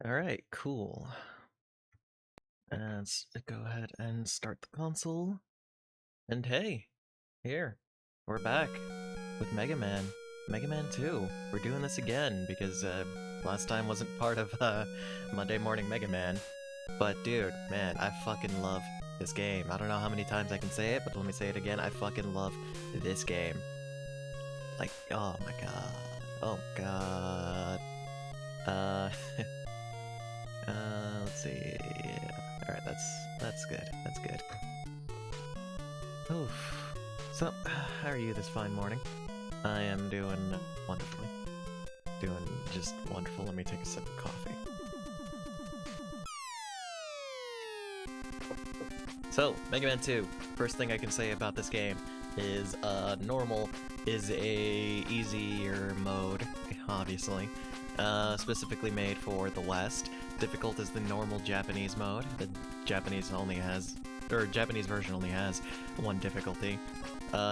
Alright, cool. Let's go ahead and start the console. And hey, here, we're back with Mega Man. Mega Man 2. We're doing this again because last time wasn't part of Monday Morning Mega Man. But dude, man, I fucking love this game. I don't know how many times I can say it, but let me say it again. I fucking love this game. Like, oh my god. Oh god. Uh... let's see. Alright, that's good. That's good. Oof. So, how are you this fine morning? I am doing wonderfully. Doing just wonderful. Let me take a sip of coffee. So, Mega Man 2. First thing I can say about this game is normal is a easier mode, obviously. Specifically made for the West. Difficult is the normal Japanese mode. The Japanese version only has one difficulty.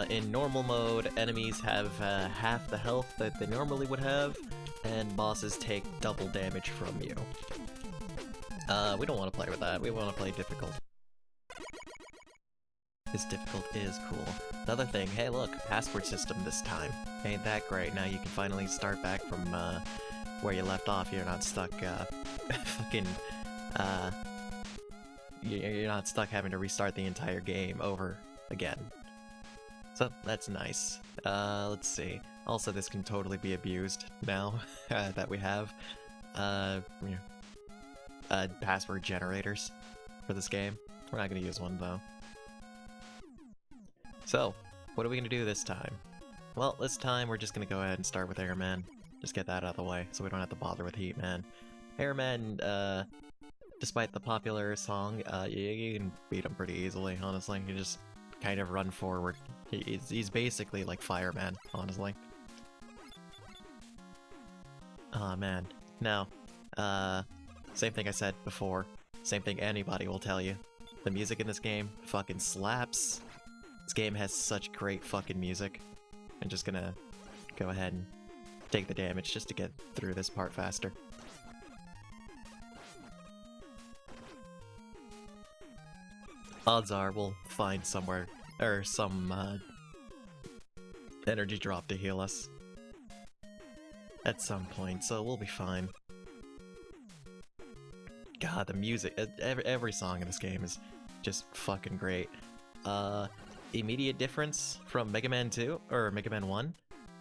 In normal mode, enemies have half the health that they normally would have, and bosses take double damage from you. We don't want to play with that. We want to play difficult. This difficult is cool. Another thing, hey look, password system this time. Ain't that great? Now you can finally start back from where you left off. You're not stuck you're not stuck having to restart the entire game over again. So that's nice. Let's see. Also, this can totally be abused now that we have password generators for this game. We're not gonna use one though. So, what are we gonna do this time? Well, this time we're just gonna go ahead and start with Airman. Just get that out of the way, so we don't have to bother with Heat Man. Airman, despite the popular song, you can beat him pretty easily, honestly. You just kind of run forward. He's basically like Fireman, honestly. Aw, man. Now, same thing I said before. Same thing anybody will tell you. The music in this game fucking slaps. This game has such great fucking music. I'm just gonna go ahead and take the damage just to get through this part faster. Odds are we'll find somewhere, or some energy drop to heal us at some point, so we'll be fine. God, the music, every song in this game is just fucking great. Immediate difference from Mega Man 2, or Mega Man 1,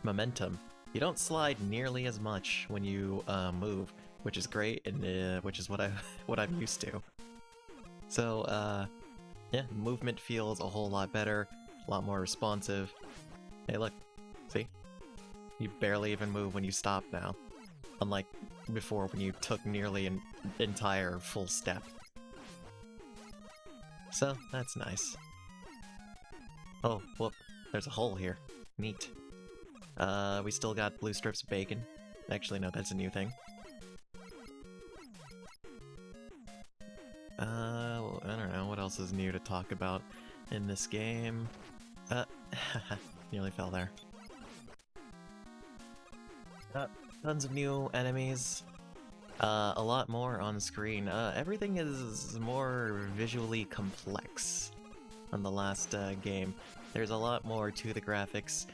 momentum. You don't slide nearly as much when you move, which is great, and which is what I'm used to. So, yeah, movement feels a whole lot better, a lot more responsive. Hey, look, see? You barely even move when you stop now, unlike before when you took nearly an entire full step. So, that's nice. Oh, whoop, there's a hole here. Neat. We still got blue strips of bacon. Actually, no, that's a new thing. I don't know, what else is new to talk about in this game? Nearly fell there. Tons of new enemies. A lot more on screen. Everything is more visually complex on the last game. There's a lot more to the graphics.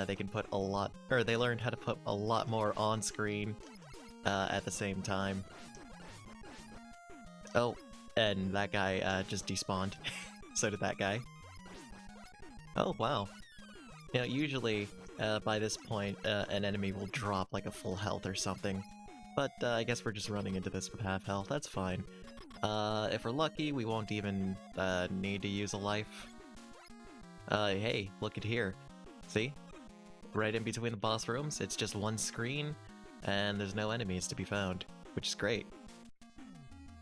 They can put a lot, or they learned how to put a lot more on screen at the same time. Oh, and that guy just despawned. So did that guy. Oh, wow. You know, usually by this point an enemy will drop like a full health or something. But I guess we're just running into this with half health, that's fine. If we're lucky, we won't even need to use a life. Hey, look at here. See? Right in between the boss rooms, it's just one screen, and there's no enemies to be found, which is great.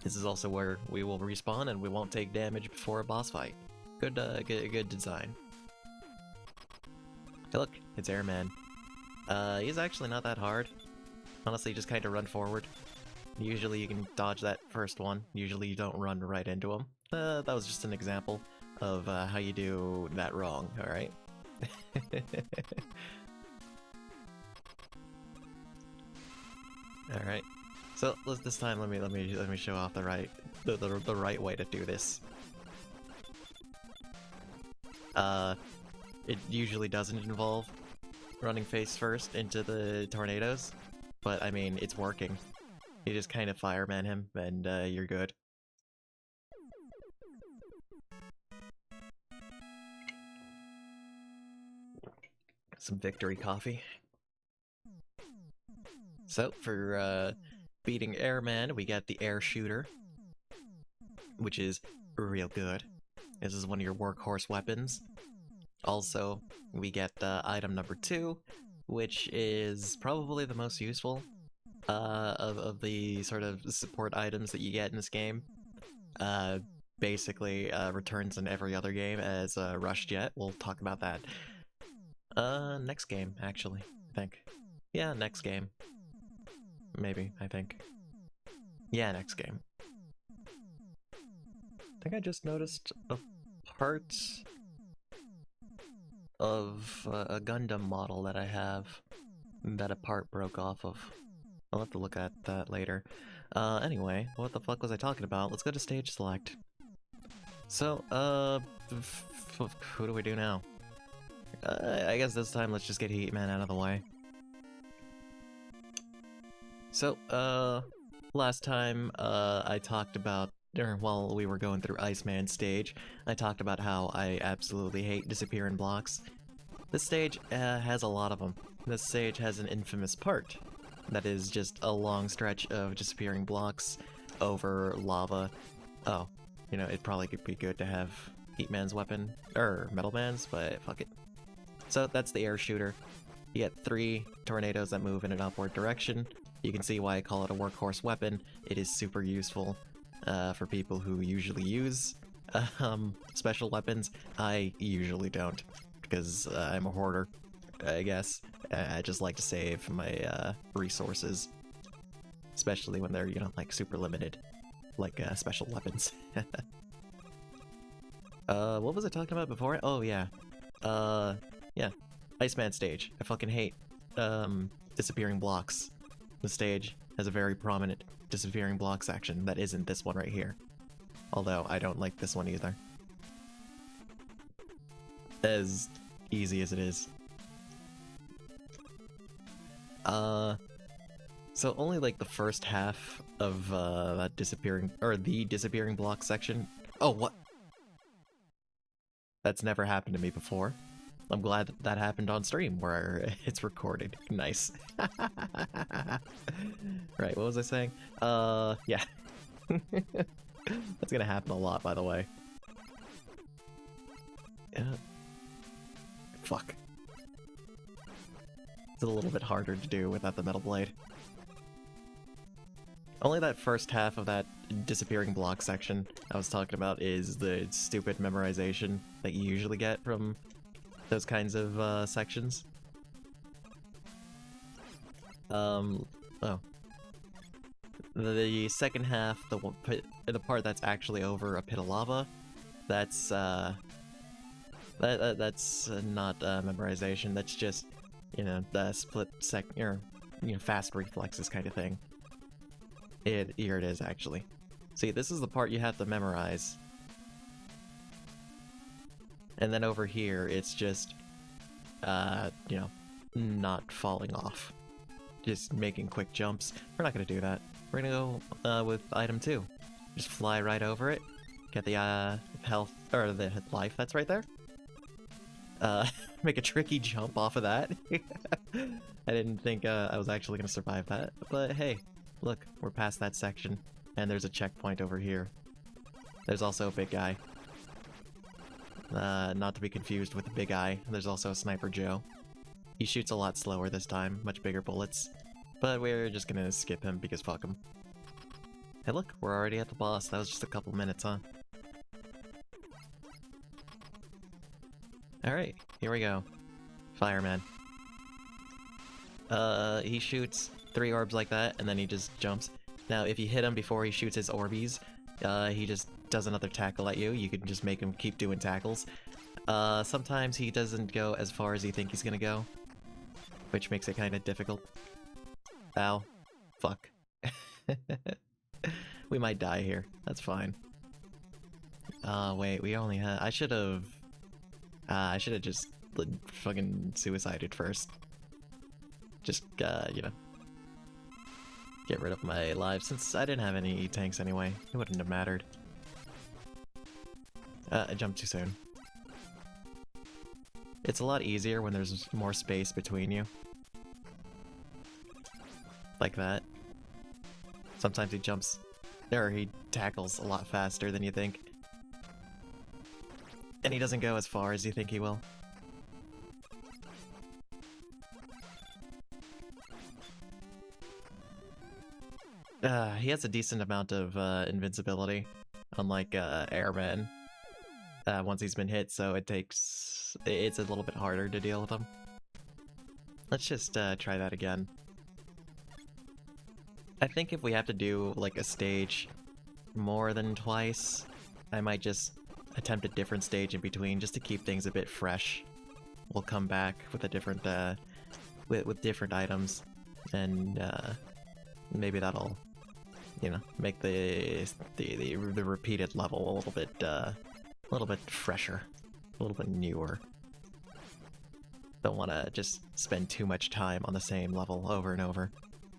This is also where we will respawn and we won't take damage before a boss fight. Good design. Hey look, it's Airman. He's actually not that hard. Honestly, just kind of run forward. Usually you can dodge that first one. Usually you don't run right into him. That was just an example of how you do that wrong, alright? All right. So this time, let me show off the right way to do this. It usually doesn't involve running face first into the tornadoes, but I mean, it's working. You just kind of fireman him, and you're good. Some victory coffee. So, for beating Airman, we got the Air Shooter, which is real good. This is one of your workhorse weapons. Also, we get item number 2, which is probably the most useful of the sort of support items that you get in this game. Basically returns in every other game as Rush Jet. We'll talk about that next game, actually, I think. Yeah, next game. Maybe, I think. Yeah, next game. I think I just noticed a part of a Gundam model that I have that a part broke off of. I'll have to look at that later. Anyway, what the fuck was I talking about? Let's go to stage select. So, who do we do now? I guess this time let's just get Heatman out of the way. So, last time, I talked about, or while we were going through Iceman stage, I talked about how I absolutely hate disappearing blocks. This stage has a lot of them. This stage has an infamous part that is just a long stretch of disappearing blocks over lava. Oh, you know, it probably could be good to have Heatman's weapon, or Metal Man's, but fuck it. So that's the Air Shooter. You get 3 tornadoes that move in an upward direction. You can see why I call it a workhorse weapon. It is super useful for people who usually use special weapons. I usually don't, because I'm a hoarder, I guess. I just like to save my resources, especially when they're, you know, like super limited, like special weapons. What was I talking about before? Oh yeah, yeah, Iceman stage. I fucking hate disappearing blocks. The stage has a very prominent disappearing block section that isn't this one right here. Although I don't like this one either. As easy as it is. So only like the first half of that disappearing, or the disappearing block section. Oh, what? That's never happened to me before. I'm glad that, that happened on stream where it's recorded. Nice. Right, what was I saying? Yeah. That's gonna happen a lot, by the way. Fuck. It's a little bit harder to do without the metal blade. Only that first half of that disappearing block section I was talking about is the stupid memorization that you usually get from those kinds of sections. Oh. The second half, the part that's actually over a pit of lava, that's that's not memorization. That's just, you know, the split second, or you know, fast reflexes kind of thing. Here it is actually. See, this is the part you have to memorize. And then over here, it's just, you know, not falling off. Just making quick jumps. We're not gonna do that. We're gonna go with item 2. Just fly right over it. Get the health, or the life that's right there. Make a tricky jump off of that. I didn't think I was actually gonna survive that, but hey, look, we're past that section, and there's a checkpoint over here. There's also a big guy. Not to be confused with the big eye, there's also a Sniper Joe. He shoots a lot slower this time, much bigger bullets. But we're just gonna skip him because fuck him. Hey look, we're already at the boss. That was just a couple minutes, huh? Alright, here we go. Fireman. He shoots 3 orbs like that, and then he just jumps. Now, if you hit him before he shoots his orbies, he just does another tackle at you. You can just make him keep doing tackles. Sometimes he doesn't go as far as you think he's gonna go, which makes it kind of difficult. Ow. Fuck. We might die here. That's fine. Wait, we only had... I should've just fucking suicided first. Just, you know, get rid of my lives, since I didn't have any tanks anyway. It wouldn't have mattered. I jumped too soon. It's a lot easier when there's more space between you. Like that. Sometimes he jumps, or he tackles a lot faster than you think. And he doesn't go as far as you think he will. He has a decent amount of invincibility, unlike Airman. Once he's been hit, so it's a little bit harder to deal with him. Let's just try that again. I think if we have to do like a stage more than twice, I might just attempt a different stage in between just to keep things a bit fresh. We'll come back with a different with different items, and maybe that'll, you know, make the repeated level a little bit fresher, a little bit newer. Don't want to just spend too much time on the same level over and over.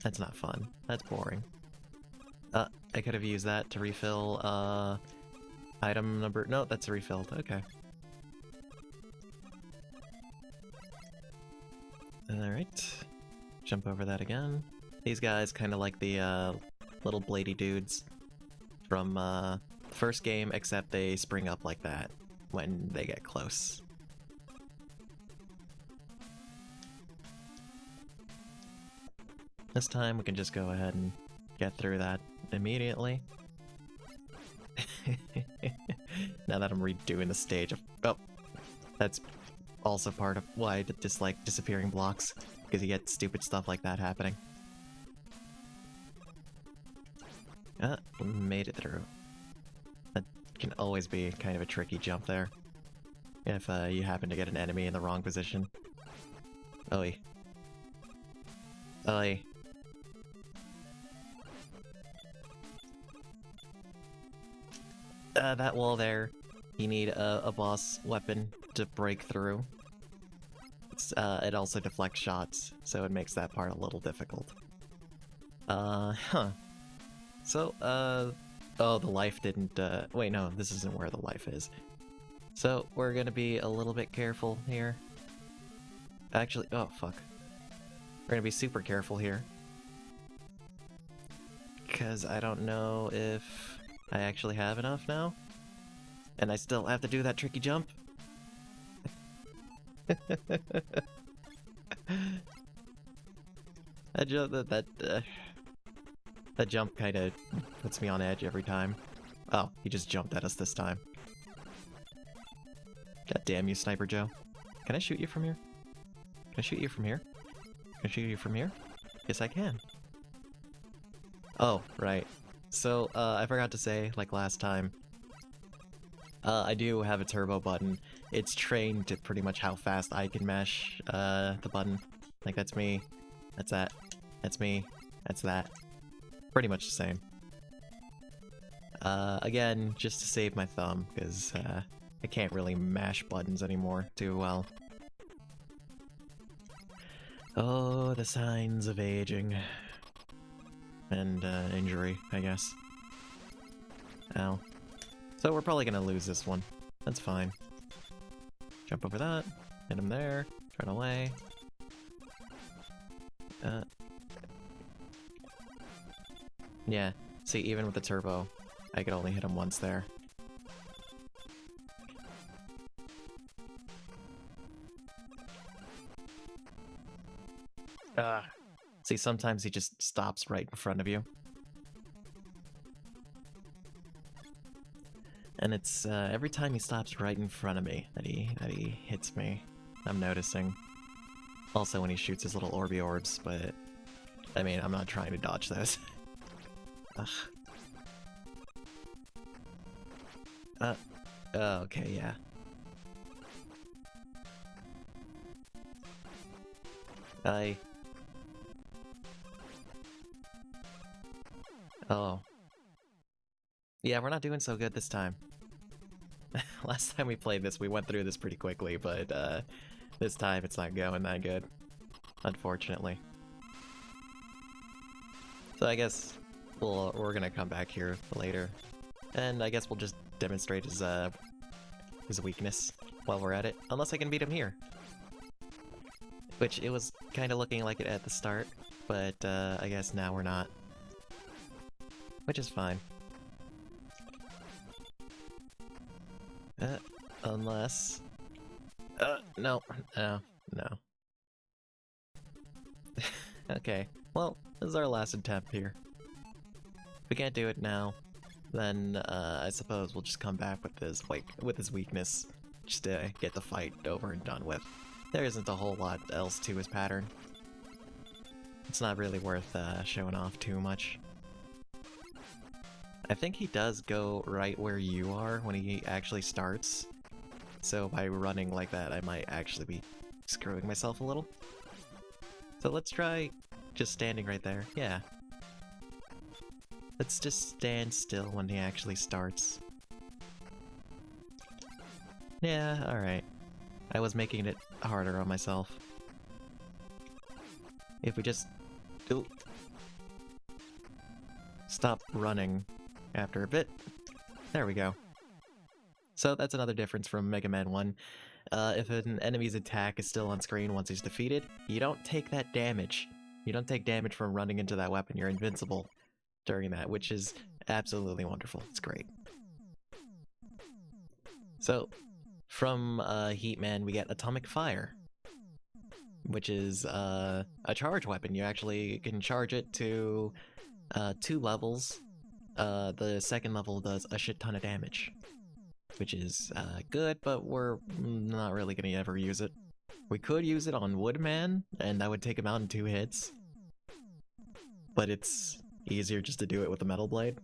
That's not fun. That's boring. I could have used that to refill item number... No, that's refilled. Okay. Alright. Jump over that again. These guys kind of like the little bladey dudes from first game, except they spring up like that when they get close. This time we can just go ahead and get through that immediately. Now that I'm redoing the stage, oh, that's also part of why I dislike disappearing blocks, because you get stupid stuff like that happening. Made it through. That can always be kind of a tricky jump there, if you happen to get an enemy in the wrong position. Oi. Oi. That wall there, you need a boss weapon to break through. It also deflects shots, so it makes that part a little difficult. Huh. So, oh, the life didn't, wait, no, this isn't where the life is. So, we're gonna be a little bit careful here. Actually, oh, fuck. We're gonna be super careful here. Because I don't know if I actually have enough now. And I still have to do that tricky jump. That jump kind of puts me on edge every time. Oh, he just jumped at us this time. God damn you, Sniper Joe. Can I shoot you from here? Can I shoot you from here? Can I shoot you from here? Yes, I can. Oh, right. So, I forgot to say, like last time, I do have a turbo button. It's trained to pretty much how fast I can mash the button. Like, that's me, that's that, that's me, that's that. Pretty much the same. Again, just to save my thumb, because I can't really mash buttons anymore too well. Oh, the signs of aging. And injury, I guess. Ow. So we're probably gonna lose this one. That's fine. Jump over that, hit him there, run away. Yeah, see, even with the turbo, I could only hit him once there. See, sometimes he just stops right in front of you. And it's every time he stops right in front of me that he hits me. I'm noticing. Also when he shoots his little Orby orbs, but I mean, I'm not trying to dodge those. Ugh. Okay, yeah. Oh. Yeah, we're not doing so good this time. Last time we played this, we went through this pretty quickly, but this time it's not going that good, unfortunately. So I guess we're gonna come back here later, and I guess we'll just demonstrate his weakness while we're at it, unless I can beat him here. Which it was kind of looking like it at the start, but I guess now we're not. Which is fine. Unless... no. No. Okay, well, this is our last attempt here. If we can't do it now, then I suppose we'll just come back with his weakness, just to get the fight over and done with. There isn't a whole lot else to his pattern. It's not really worth showing off too much. I think he does go right where you are when he actually starts, so by running like that I might actually be screwing myself a little. So let's try just standing right there. Yeah. Let's just stand still when he actually starts. Yeah, alright. I was making it harder on myself. If we just... Ooh. Stop running after a bit. There we go. So that's another difference from Mega Man 1. If an enemy's attack is still on screen once he's defeated, you don't take that damage. You don't take damage from running into that weapon. You're invincible during that, which is absolutely wonderful. It's great. So, from Heatman, we get Atomic Fire, which is a charge weapon. You actually can charge it to 2 levels. The second level does a shit ton of damage, which is good, but we're not really gonna ever use it. We could use it on Woodman, and that would take him out in 2 hits. But it's easier just to do it with the Metal Blade.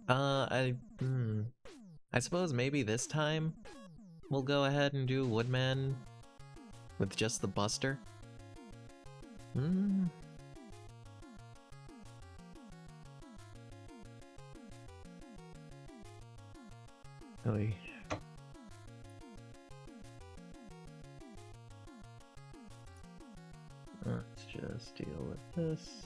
I suppose maybe this time we'll go ahead and do Woodman with just the Buster. Really? Let's just deal with this.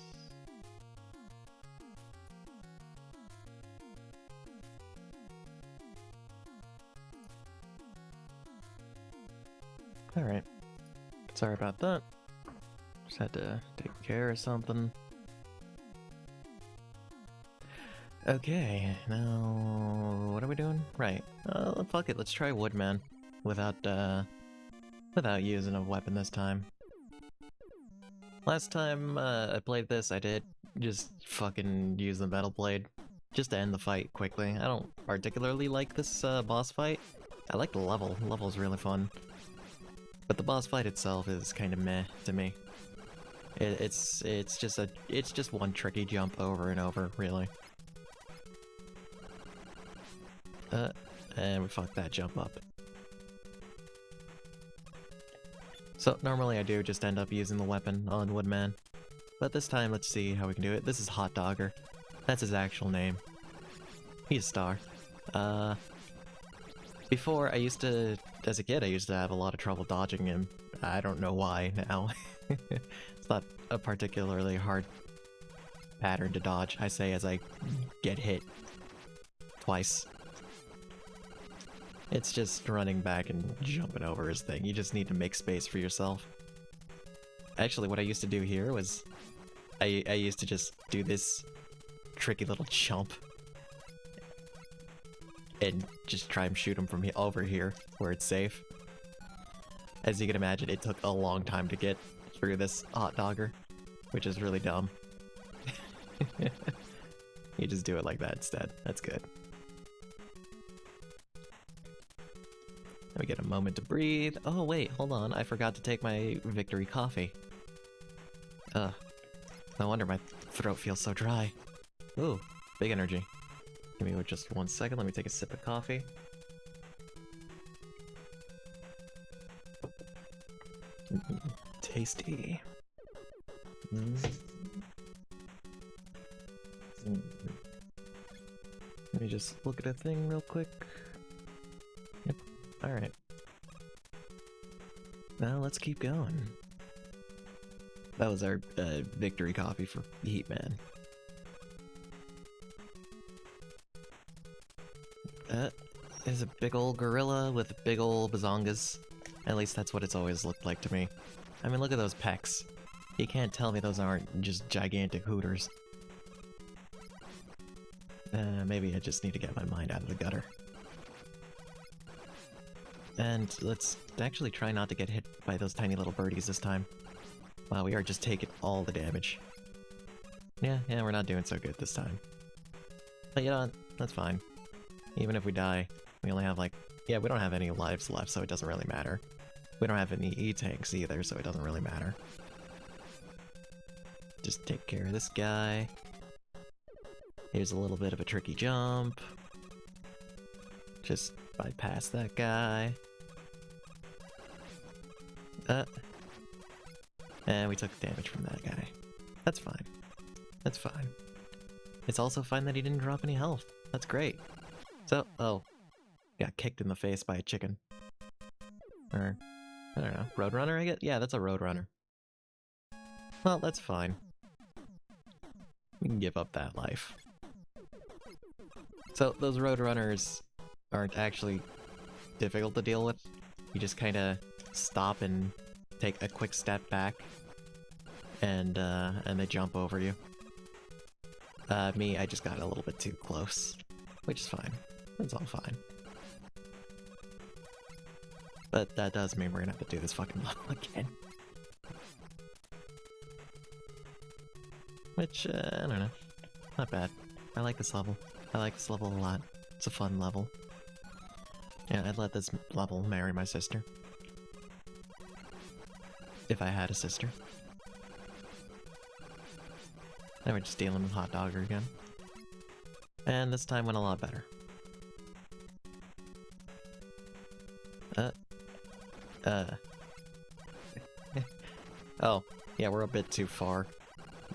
Alright. Sorry about that. Just had to take care of something. Okay, now what are we doing? Right. Fuck it, let's try Woodman without using a weapon this time. Last time I played this, I did just fucking use the Metal Blade just to end the fight quickly. I don't particularly like this boss fight. I like the level. The level's really fun. But the boss fight itself is kind of meh to me. It's just one tricky jump over and over, really. And we fucked that jump up. So normally I do just end up using the weapon on Woodman, but this time let's see how we can do it. This is Hot Dogger. That's his actual name. He's a star. Before as a kid, I used to have a lot of trouble dodging him. I don't know why now. It's not a particularly hard pattern to dodge, I say as I get hit twice. It's just running back and jumping over his thing. You just need to make space for yourself. Actually, what I used to do here was I used to just do this tricky little jump and just try and shoot him from over here where it's safe. As you can imagine, it took a long time to get through this Hot Dogger, which is really dumb. You just do it like that instead. That's good. Let me get a moment to breathe. Oh wait, hold on. I forgot to take my victory coffee. Ugh. No wonder my throat feels so dry. Ooh, big energy. Give me just 1 second. Let me take a sip of coffee. Tasty. Let me just look at a thing real quick. Yep, alright. Now let's keep going. That was our victory coffee for Heatman. There's a big old gorilla with big old bazongas. At least that's what it's always looked like to me. I mean, look at those pecs. You can't tell me those aren't just gigantic hooters. Maybe I just need to get my mind out of the gutter. And let's actually try not to get hit by those tiny little birdies this time. Wow, we are just taking all the damage. Yeah, we're not doing so good this time. But you know, that's fine. Even if we die, we only have like... Yeah, we don't have any lives left, so it doesn't really matter. We don't have any E-tanks either, so it doesn't really matter. Just take care of this guy. Here's a little bit of a tricky jump. Just bypass that guy. And we took damage from that guy. That's fine. That's fine. It's also fine that he didn't drop any health. That's great. So, oh. Got kicked in the face by a chicken. Or, I don't know, Roadrunner, I guess? Yeah, that's a Roadrunner. Well, that's fine. We can give up that life. So, those Roadrunners aren't actually difficult to deal with. You just kinda stop and take a quick step back, and they jump over you. Me, I just got a little bit too close, which is fine. That's all fine. But that does mean we're gonna have to do this fucking level again. Which, I don't know. Not bad. I like this level. I like this level a lot. It's a fun level. Yeah, I'd let this level marry my sister. If I had a sister. Then we're just dealing with Hot Dogger again. And this time went a lot better. Oh, yeah, we're a bit too far.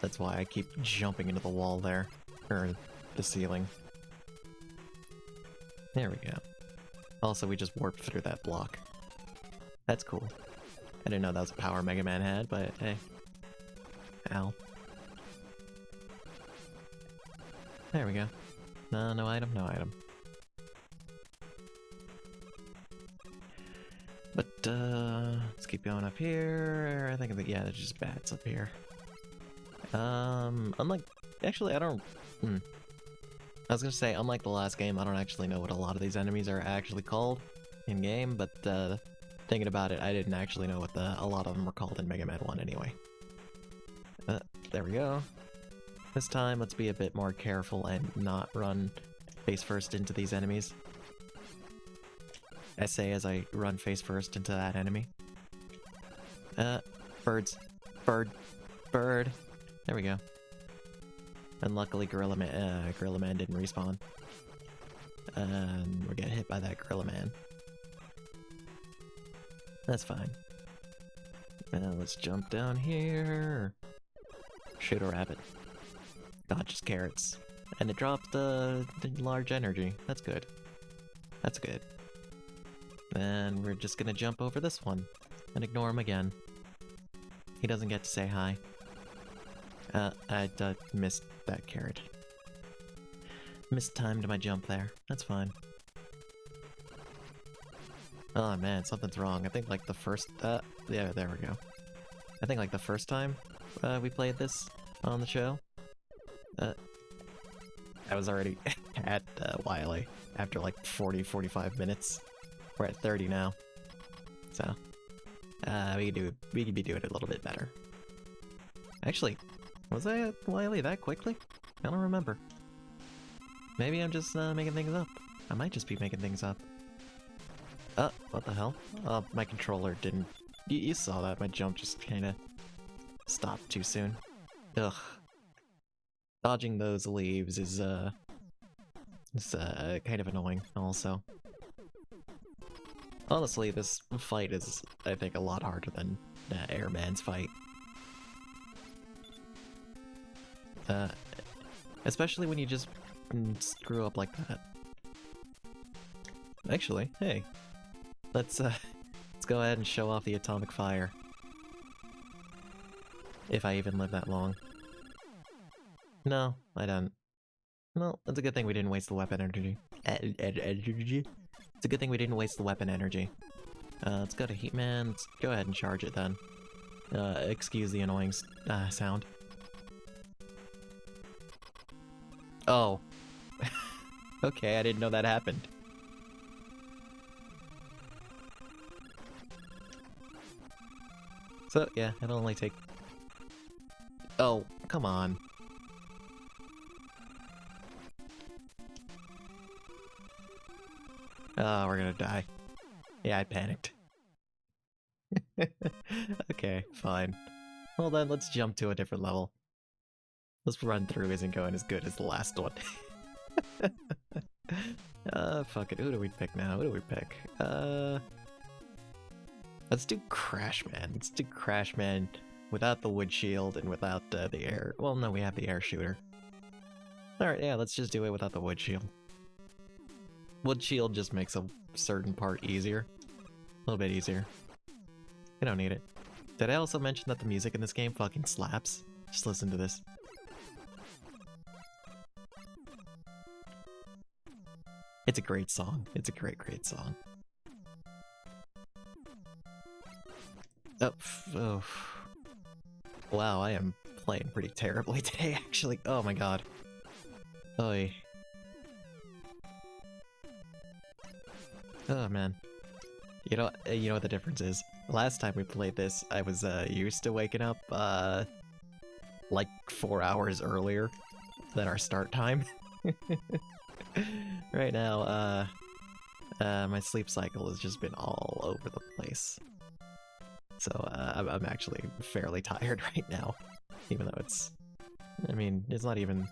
That's why I keep jumping into the wall there. Or the ceiling. There we go. Also, we just warped through that block. That's cool. I didn't know that was a power Mega Man had, but hey. Ow. There we go. No item, no item. But, let's keep going up here. I think that, yeah, there's just bats up here. Unlike, actually, I don't, I was gonna say, unlike the last game, I don't actually know what a lot of these enemies are actually called in-game, but, thinking about it, I didn't actually know what a lot of them were called in Mega Man 1 anyway. There we go. This time, let's be a bit more careful and not run face first into these enemies. Essay as I run face first into that enemy. Birds. Bird. There we go. And luckily Gorilla Man didn't respawn. And we're getting hit by that Gorilla Man. That's fine. Let's jump down here. Shoot a rabbit. Dodges carrots. And it dropped the large energy. That's good. That's good. And we're just gonna jump over this one. And ignore him again. He doesn't get to say hi. I missed that carrot. Mistimed my jump there. That's fine. Oh man, something's wrong. I think like the first... yeah, there we go. I think like the first time we played this on the show, I was already at Wily after like 40-45 minutes. We're at 30 now. So, we could be doing it a little bit better. Actually, was I at Wily that quickly? I don't remember. Maybe I'm just making things up. I might just be making things up. What the hell? My controller didn't... You saw that, my jump just kinda stopped too soon. Ugh. Dodging those leaves is kind of annoying, also. Honestly, this fight is, I think, a lot harder than Airman's fight. Especially when you just screw up like that. Actually, hey. Let's go ahead and show off the atomic fire. If I even live that long. No, I don't. No, it's a good thing we didn't waste the weapon energy. It's a good thing we didn't waste the weapon energy. Let's go to Heatman. Let's go ahead and charge it then. Excuse the annoying sound. Oh. Okay, I didn't know that happened. So, yeah, it'll only take... Oh, come on. Oh, we're gonna die. Yeah, I panicked. Okay, fine. Well then, let's jump to a different level. This run through isn't going as good as the last one. Fuck it. Who do we pick now? Who do we pick? Let's do Crash Man. Let's do Crash Man without the wood shield and without the air... Well, no, we have the air shooter. Alright, yeah, let's just do it without the wood shield. Wood shield just makes a certain part easier. A little bit easier. I don't need it. Did I also mention that the music in this game fucking slaps? Just listen to this. It's a great song. It's a great, great song. Oh. Wow, I am playing pretty terribly today, actually. Oh my god. Oy. Oh man. You know what the difference is? Last time we played this, I was used to waking up like 4 hours earlier than our start time. Right now, my sleep cycle has just been all over the place. So I'm actually fairly tired right now, even though it's... I mean, it's not even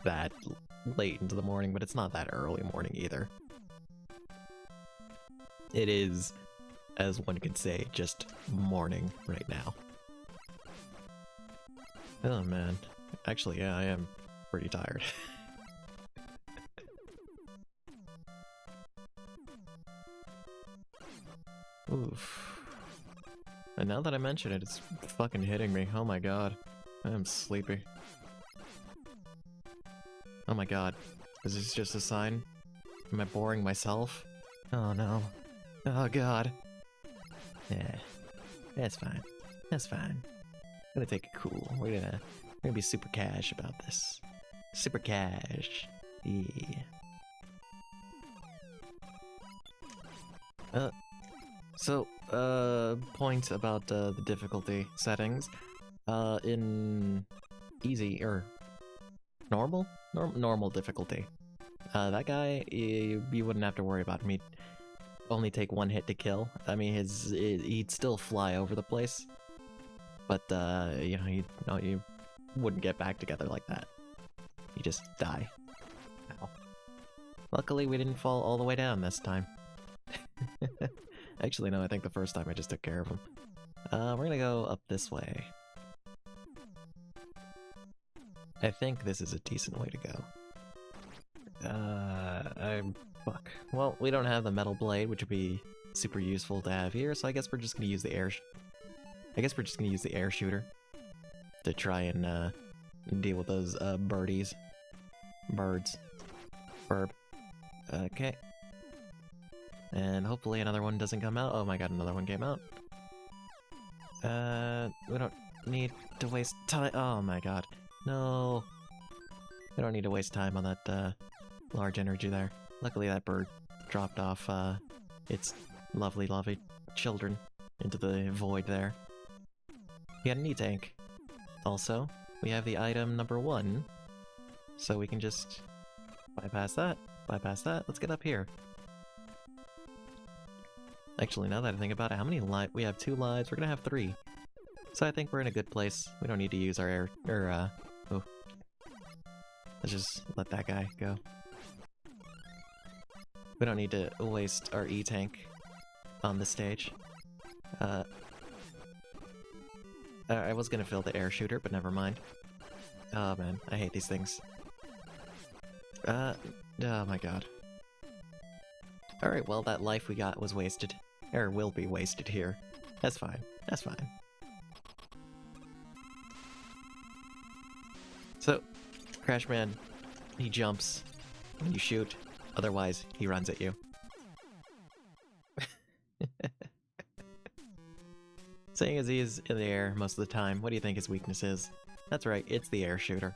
that late into the morning, but it's not that early morning either. It is, as one could say, just morning right now. Oh man. Actually, yeah, I am pretty tired. Oof. And now that I mention it, it's fucking hitting me. Oh my god. I am sleepy. Oh my god. Is this just a sign? Am I boring myself? Oh no. Oh god. Yeah. That's fine. That's fine. Gonna take it cool. We're gonna be super cash about this. Super cash. Yeah. Point about the difficulty settings. In easy or normal? Normal difficulty. That guy, you wouldn't have to worry about him. He'd only take 1 hit to kill. I mean, he'd still fly over the place. But, you know, you wouldn't get back together like that. You just die. Ow. Luckily, we didn't fall all the way down this time. Actually, no, I think the first time I just took care of him. We're gonna go up this way. I think this is a decent way to go. Fuck. Well, we don't have the metal blade, which would be super useful to have here, so I guess we're just gonna use the air... I guess we're just gonna use the air shooter to try and, deal with those, birdies. Birds. Burb. Okay. And hopefully another one doesn't come out. Oh my god, another one came out. We don't need to waste time. Oh my god. No. We don't need to waste time on that, large energy there. Luckily that bird dropped off, its lovely children into the void there. We got an E-tank. Also, we have the item number 1. So we can just bypass that. Bypass that. Let's get up here. Actually, now that I think about it, how many lives? We have 2 lives, we're gonna have 3. So I think we're in a good place. We don't need to use our air, oh. Let's just let that guy go. We don't need to waste our E-tank on this stage. I was gonna fill the air shooter, but never mind. Oh man, I hate these things. Oh my god. Alright, well, that life we got was wasted. Or will be wasted here. That's fine. That's fine. So, Crashman, he jumps when you shoot, otherwise he runs at you. Saying as he is in the air most of the time, what do you think his weakness is? That's right, it's the air shooter.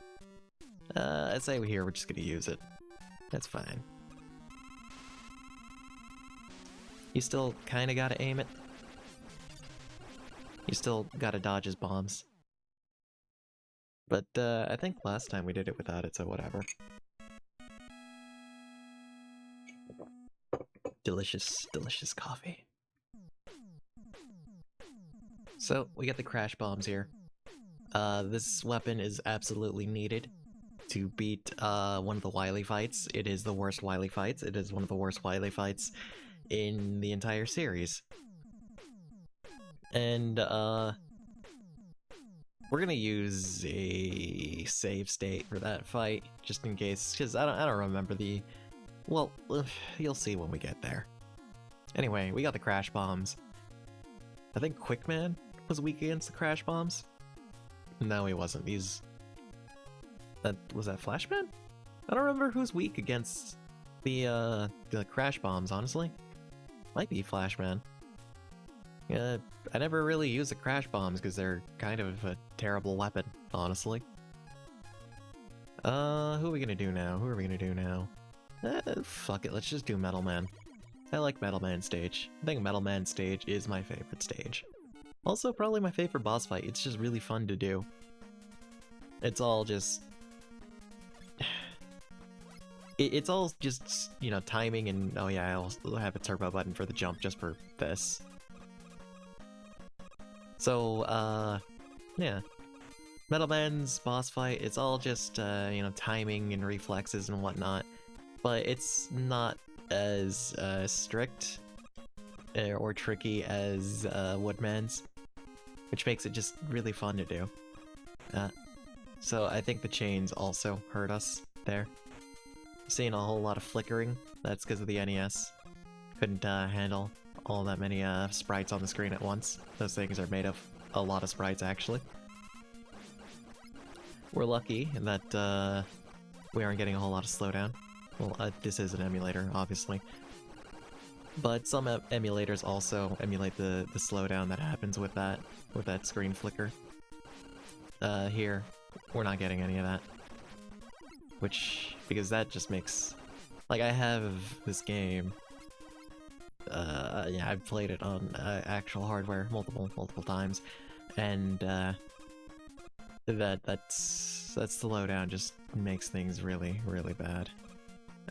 I'd say here we're just gonna use it. That's fine. You still kinda gotta aim it. You still gotta dodge his bombs. But, I think last time we did it without it, so whatever. Delicious, delicious coffee. So, we got the crash bombs here. This weapon is absolutely needed to beat, one of the Wily fights. It is the worst Wily fights. It is one of the worst Wily fights in the entire series. And, we're gonna use a save state for that fight, just in case, because I don't remember the... Well, you'll see when we get there. Anyway, we got the crash bombs. I think Quickman was weak against the crash bombs? No, he wasn't. Was that Flashman? I don't remember who's weak against the crash bombs, honestly. Might be Flashman. Yeah, I never really use the crash bombs because they're kind of a terrible weapon, honestly. Who are we gonna do now? Who are we gonna do now? Fuck it, let's just do Metal Man. I like Metal Man stage. I think Metal Man stage is my favorite stage. Also, probably my favorite boss fight. It's just really fun to do. It's all just... It's all just, you know, timing and... Oh yeah, I also have a turbo button for the jump just for this. So, yeah. Metal Man's boss fight, it's all just, you know, timing and reflexes and whatnot. But it's not as, strict or tricky as, Woodman's. Which makes it just really fun to do. So I think the chains also hurt us there. Seeing a whole lot of flickering, that's because of the NES. Couldn't, handle all that many sprites on the screen at once. Those things are made of a lot of sprites, actually. We're lucky that we aren't getting a whole lot of slowdown. Well, this is an emulator, obviously. But some emulators also emulate the slowdown that happens with that screen flicker. Here, we're not getting any of that. Because that just makes... Like, I have this game... yeah, I've played it on actual hardware multiple times, and that slowdown just makes things really bad.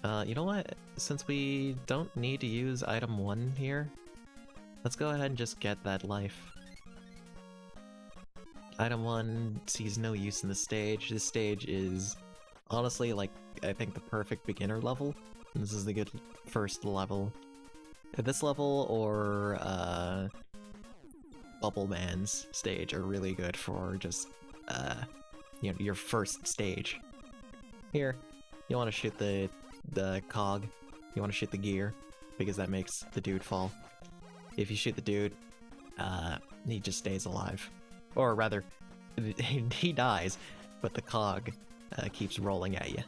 You know what? Since we don't need to use item 1 here, let's go ahead and just get that life. Item 1 sees no use in this stage. This stage is honestly, like, I think the perfect beginner level. This is the good first level. This level or Bubble Man's stage are really good for just you know, your first stage. Here, you want to shoot the cog, you want to shoot the gear, because that makes the dude fall. If you shoot the dude, he just stays alive. Or rather, he dies, but the cog keeps rolling at you.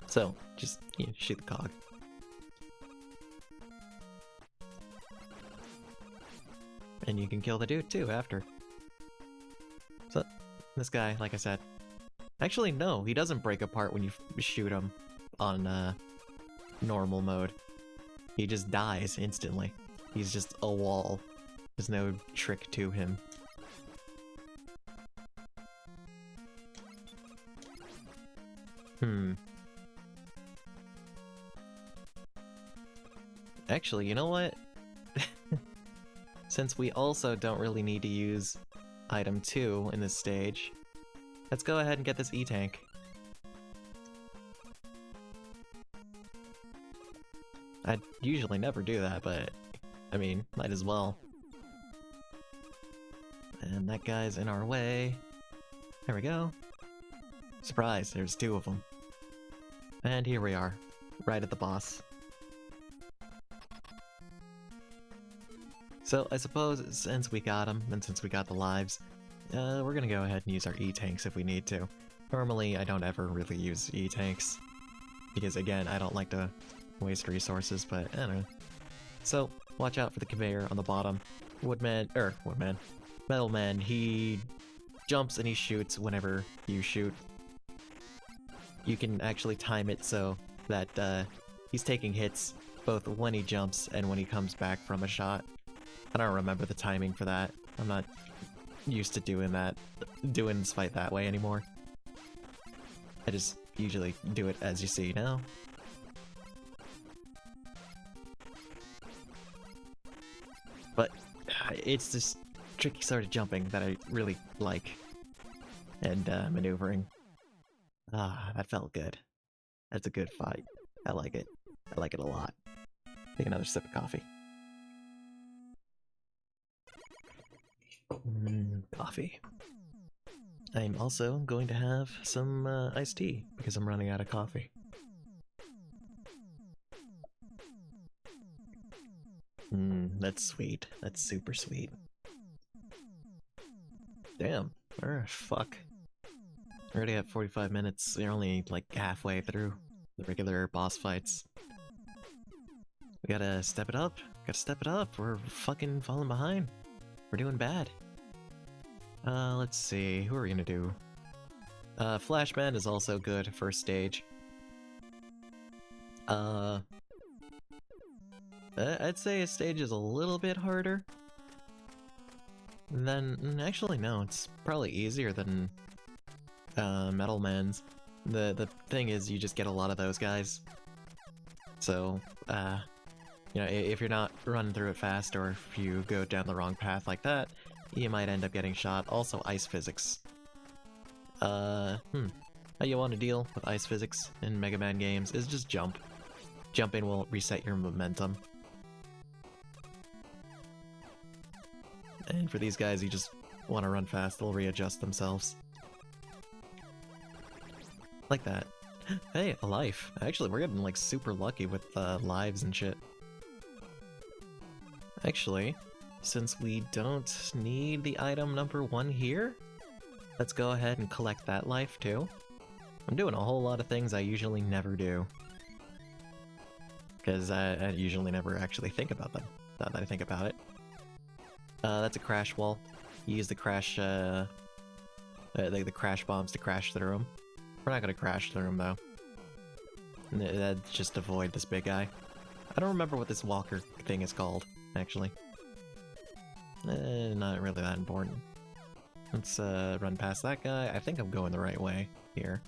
So, just, you know, shoot the cog. And you can kill the dude too after. So, this guy, like I said... Actually, no, he doesn't break apart when you shoot him on normal mode. He just dies instantly. He's just a wall. There's no trick to him. Actually, you know what? Since we also don't really need to use item 2 in this stage, let's go ahead and get this E-Tank. I'd usually never do that, but I mean, might as well. And that guy's in our way. There we go. Surprise, there's 2 of them. And here we are, right at the boss. So I suppose since we got him, and since we got the lives, we're gonna go ahead and use our E-tanks if we need to. Normally, I don't ever really use E-tanks, because again, I don't like to waste resources, but I don't know. So, watch out for the conveyor on the bottom. Metal Man, he jumps and he shoots whenever you shoot. You can actually time it so that he's taking hits both when he jumps and when he comes back from a shot. I don't remember the timing for that. I'm not used to doing this fight that way anymore. I just usually do it as you see now. But it's this tricky sort of jumping that I really like. And maneuvering. Ah, that felt good. That's a good fight. I like it. I like it a lot. Take another sip of coffee. Coffee. I'm also going to have some iced tea, because I'm running out of coffee. That's sweet. That's super sweet. Damn. Fuck. We're already at 45 minutes. We're only like halfway through the regular boss fights. We gotta step it up. Gotta step it up. We're fucking falling behind. We're doing bad. Let's see. Who are we gonna do? Flashman is also good, first stage. I'd say his stage is a little bit harder. Actually no, it's probably easier than Metal Man's. The thing is, you just get a lot of those guys. So, you know, if you're not running through it fast, or if you go down the wrong path like that, you might end up getting shot. Also, ice physics. How you want to deal with ice physics in Mega Man games is just jump. Jumping will reset your momentum. And for these guys, you just want to run fast, they'll readjust themselves. Like that. Hey, a life. Actually, we're getting like super lucky with lives and shit. Actually, since we don't need the item number 1 here, let's go ahead and collect that life too. I'm doing a whole lot of things I usually never do. Because I usually never actually think about them, now that I think about it. That's a crash wall. You use the crash, the crash bombs to crash through them. We're not gonna crash through them though. That's just avoid this big guy. I don't remember what this walker thing is called, actually. Not really that important. Let's run past that guy. I think I'm going the right way here.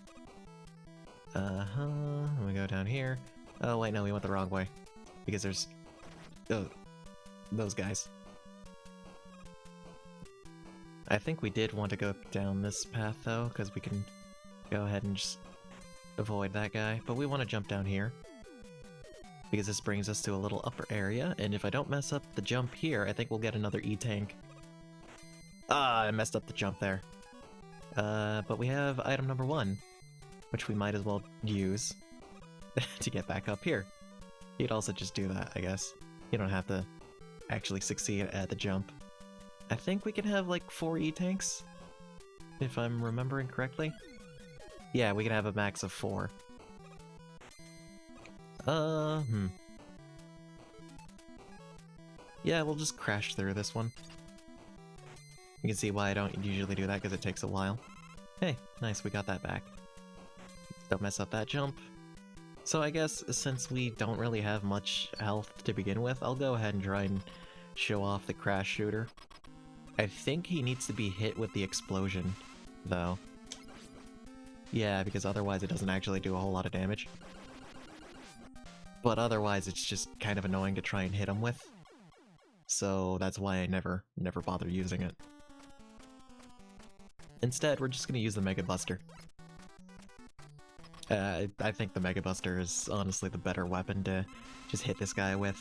We go down here. Oh wait, no, we went the wrong way. Because there's... oh, those guys. I think we did want to go down this path though, because we can go ahead and just avoid that guy. But we want to jump down here, because this brings us to a little upper area, and if I don't mess up the jump here, I think we'll get another E-tank. Ah, I messed up the jump there. But we have item number 1, which we might as well use to get back up here. You'd also just do that, I guess. You don't have to actually succeed at the jump. I think we can have like 4 E-tanks, if I'm remembering correctly. Yeah, we can have a max of 4. Yeah, we'll just crash through this one. You can see why I don't usually do that, because it takes a while. Hey, nice, we got that back. Don't mess up that jump. So I guess since we don't really have much health to begin with, I'll go ahead and try and show off the crash shooter. I think he needs to be hit with the explosion, though. Yeah, because otherwise it doesn't actually do a whole lot of damage. But otherwise it's just kind of annoying to try and hit him with. So that's why I never bother using it. Instead, we're just gonna use the Mega Buster. I think the Mega Buster is honestly the better weapon to just hit this guy with.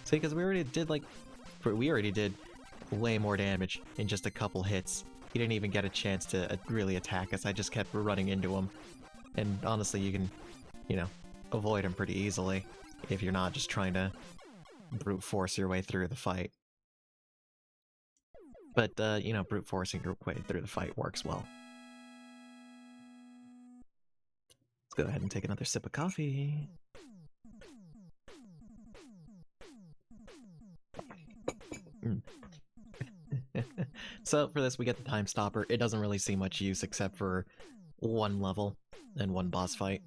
See, because we already did way more damage in just a couple hits He didn't even get a chance to really attack us. I just kept running into him. And honestly, you can, you know, avoid him pretty easily if you're not just trying to brute force your way through the fight. But, you know, brute forcing your way through the fight works well. Let's go ahead and take another sip of coffee. So for this, we get the time stopper. It doesn't really see much use except for one level and one boss fight.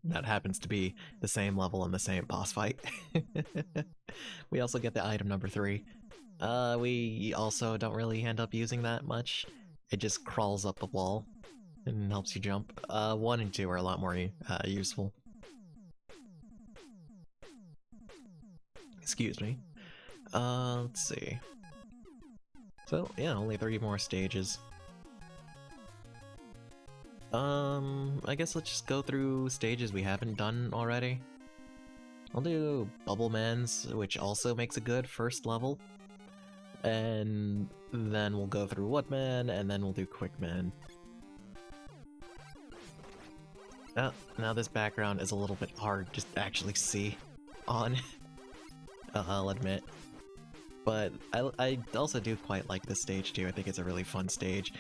That happens to be the same level and the same boss fight. We also get the item number 3. We also don't really end up using that much. It just crawls up the wall and helps you jump. 1 and 2 are a lot more useful. Excuse me. Let's see. So, yeah, only 3 more stages. I guess let's just go through stages we haven't done already. I'll do Bubble Man's, which also makes a good first level. And then we'll go through Woodman, and then we'll do Quickman. Now this background is a little bit hard to actually see on, I'll admit. But I also do quite like this stage too. I think it's a really fun stage.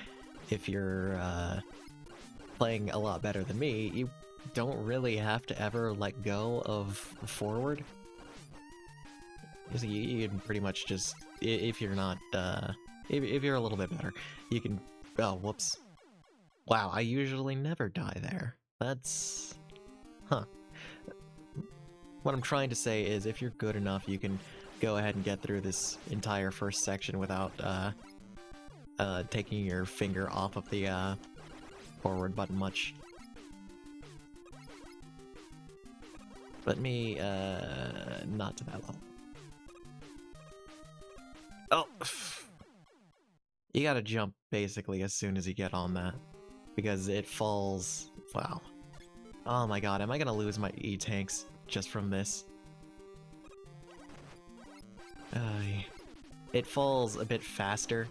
If you're playing a lot better than me, you don't really have to ever let go of forward. You can pretty much just, if you're not, if you're a little bit better, you can, oh, whoops. Wow, I usually never die there. That's, huh. What I'm trying to say is, if you're good enough, you can go ahead and get through this entire first section without, taking your finger off of the, forward button much. But me, not to that level. Oh! You gotta jump, basically, as soon as you get on that. Because it falls... Wow. Oh my god, am I gonna lose my E-tanks just from this? It falls a bit faster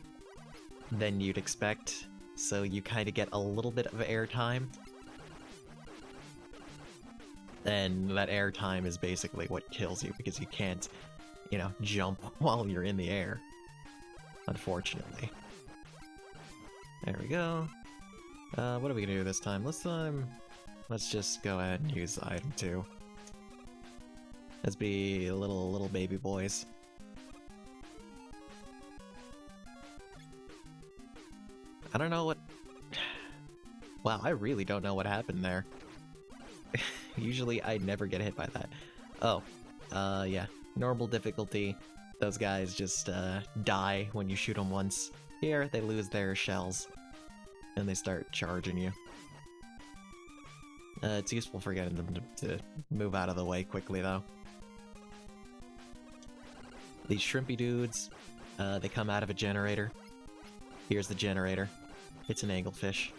than you'd expect, so you kind of get a little bit of airtime. And that airtime is basically what kills you, because you can't, you know, jump while you're in the air. Unfortunately. There we go. What are we gonna do this time? Let's just go ahead and use item 2. Let's be little baby boys. I don't know what... Wow, I really don't know what happened there. Usually I never get hit by that. Oh, yeah. Normal difficulty. Those guys just, die when you shoot them once. Here, they lose their shells. And they start charging you. It's useful for getting them to move out of the way quickly, though. These shrimpy dudes, they come out of a generator. Here's the generator. It's an anglefish.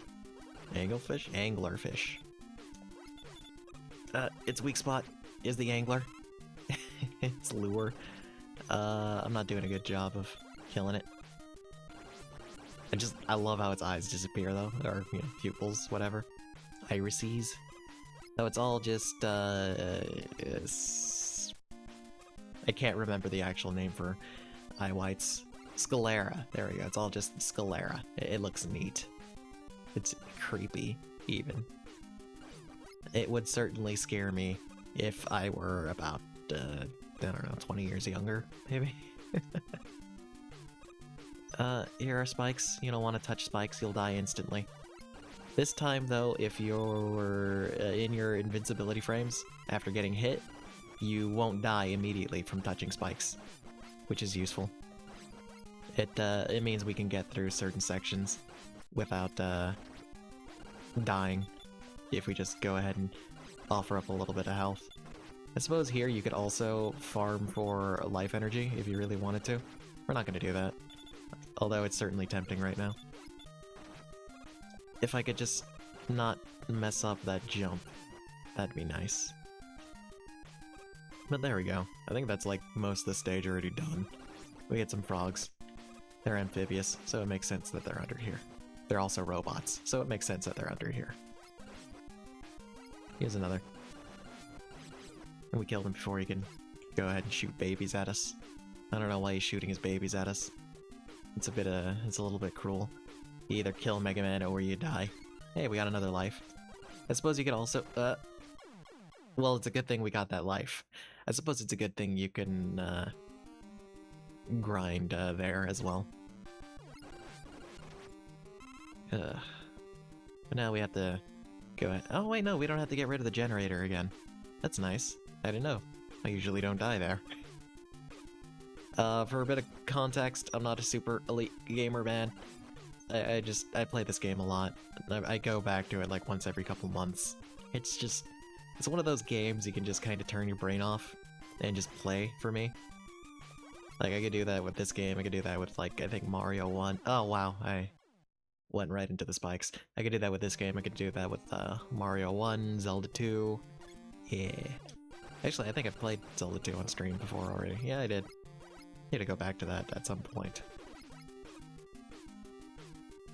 Anglefish? Anglerfish. Its weak spot is the angler. Its lure. I'm not doing a good job of killing it. I love how its eyes disappear, though. Or, you know, pupils, whatever. Irises. So it's all just, I can't remember the actual name for eye whites. Sclera. There we go. It's all just sclera. It looks neat. It's creepy, even. It would certainly scare me if I were about, I don't know, 20 years younger, maybe? Here are spikes. You don't want to touch spikes, you'll die instantly. This time, though, if you're in your invincibility frames after getting hit, you won't die immediately from touching spikes, which is useful. It means we can get through certain sections without dying if we just go ahead and offer up a little bit of health. I suppose here you could also farm for life energy if you really wanted to. We're not going to do that, although it's certainly tempting right now. If I could just not mess up that jump, that'd be nice. But there we go. I think that's like most of the stage already done. We get some frogs. They're amphibious, so it makes sense that they're under here. They're also robots, so it makes sense that they're under here. Here's another. And we killed him before he can go ahead and shoot babies at us. I don't know why he's shooting his babies at us. It's a little bit cruel. You either kill Mega Man or you die. Hey, we got another life. I suppose you could also, well, it's a good thing we got that life. I suppose it's a good thing you can, grind, there as well. But now we have to go ahead. Oh, wait, no, we don't have to get rid of the generator again. That's nice. I didn't know. I usually don't die there. For a bit of context, I'm not a super elite gamer, man. I play this game a lot. I go back to it like once every couple months. It's one of those games you can just kind of turn your brain off and just play for me. Like, I could do that with this game, I could do that with, like, I think Mario 1. Oh, wow, I went right into the spikes. I could do that with this game, I could do that with, Mario 1, Zelda 2. Yeah. Actually, I think I've played Zelda 2 on stream before already. Yeah, I did. Need to go back to that at some point.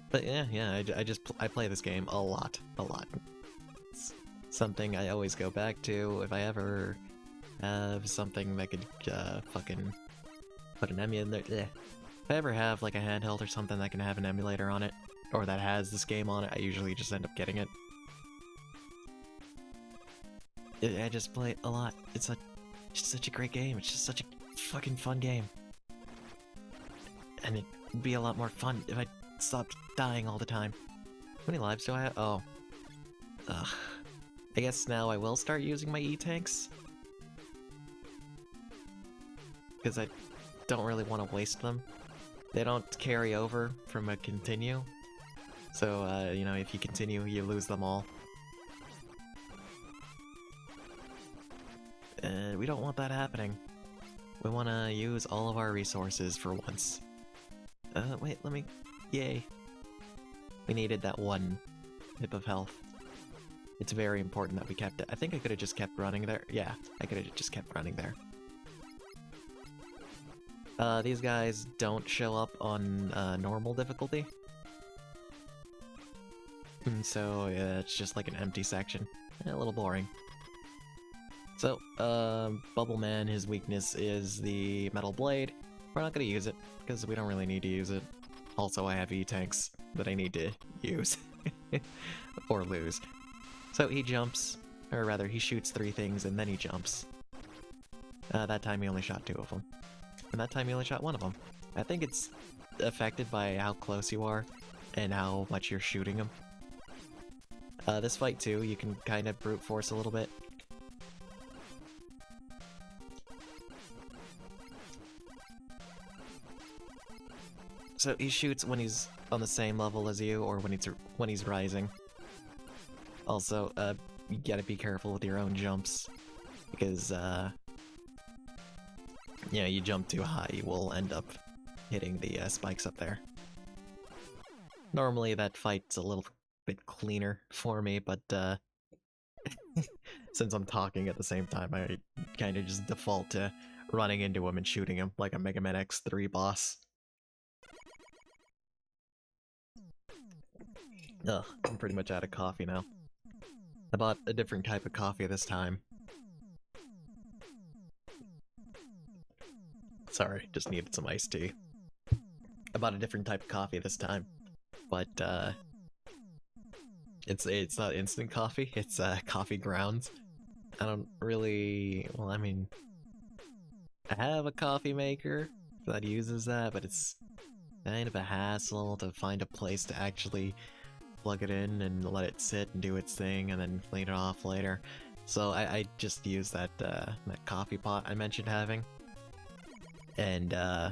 But yeah, I play this game a lot. It's something I always go back to if I ever have something that could, fucking put an emulator. If I ever have, like, a handheld or something that can have an emulator on it, or that has this game on it, I usually just end up getting it. I just play it a lot. It's just such a great game. It's just such a fucking fun game. And it'd be a lot more fun if I stopped dying all the time. How many lives do I have? Oh. Ugh. I guess now I will start using my E-tanks. Because I don't really want to waste them. They don't carry over from a continue. So, you know, if you continue, you lose them all. And we don't want that happening. We want to use all of our resources for once. Wait, let me... Yay. We needed that one hip of health. It's very important that we kept it. I think I could have just kept running there. Yeah, I could have just kept running there. These guys don't show up on, normal difficulty. So, yeah, it's just like an empty section. A little boring. So, Bubble Man, his weakness is the Metal Blade. We're not gonna use it, because we don't really need to use it. Also, I have E-tanks that I need to use. Or lose. So he jumps, or rather, he shoots 3 things and then he jumps. That time he only shot 2 of them. And that time he only shot 1 of them. I think it's affected by how close you are and how much you're shooting him. This fight too, you can kind of brute force a little bit. So he shoots when he's on the same level as you, or when he's rising. Also, you gotta be careful with your own jumps, because, yeah, you jump too high, you will end up hitting the spikes up there. Normally that fight's a little bit cleaner for me, but, since I'm talking at the same time, I kinda just default to running into him and shooting him like a Mega Man X3 boss. Ugh, I'm pretty much out of coffee now. I bought a different type of coffee this time. Sorry, just needed some iced tea. I bought a different type of coffee this time, but it's not instant coffee, it's coffee grounds. I don't really, well, I mean, I have a coffee maker that uses that, but it's kind of a hassle to find a place to actually plug it in and let it sit and do its thing and then clean it off later. So I just use that that coffee pot I mentioned having. And yeah,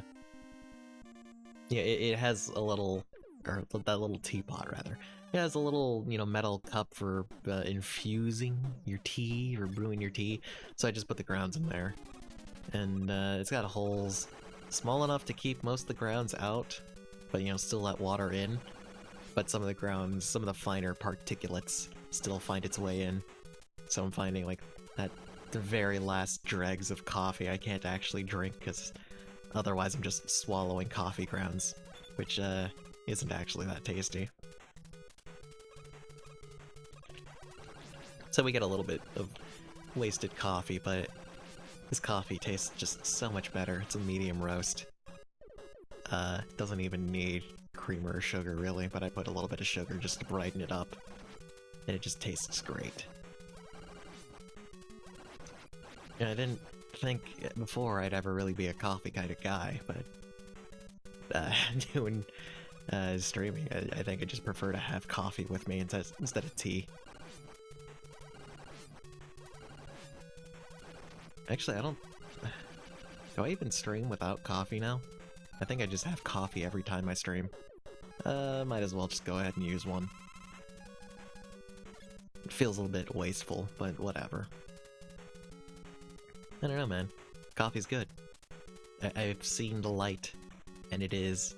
it has a little, or that little teapot rather. It has a little, you know, metal cup for infusing your tea or brewing your tea. So I just put the grounds in there. And it's got holes small enough to keep most of the grounds out, but you know, still let water in. But some of the grounds, some of the finer particulates still find its way in. So I'm finding like that the very last dregs of coffee I can't actually drink because Otherwise, I'm just swallowing coffee grounds, which isn't actually that tasty. So we get a little bit of wasted coffee, but this coffee tastes just so much better. It's a medium roast. Doesn't even need creamer or sugar really, but I put a little bit of sugar just to brighten it up. And it just tastes great. Yeah, I didn't think before I'd ever really be a coffee kind of guy, but doing streaming, I think I just prefer to have coffee with me instead of tea. Actually, I don't... Do I even stream without coffee now? I think I just have coffee every time I stream. Might as well just go ahead and use one. It feels a little bit wasteful, but whatever. I don't know, man. Coffee's good. I've seen the light, and it is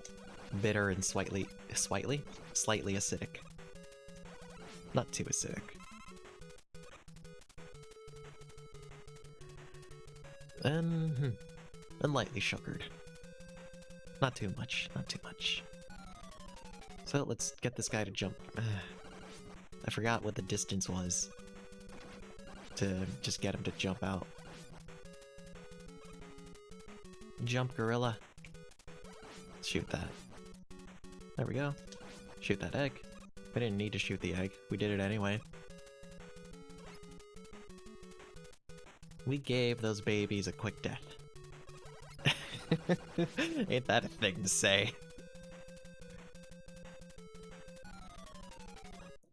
bitter and slightly acidic. Not too acidic. And lightly sugared. Not too much, not too much. So let's get this guy to jump. I forgot what the distance was to just get him to jump out. Jump, gorilla. Shoot that. There we go. Shoot that egg. We didn't need to shoot the egg. We did it anyway. We gave those babies a quick death. Ain't that a thing to say?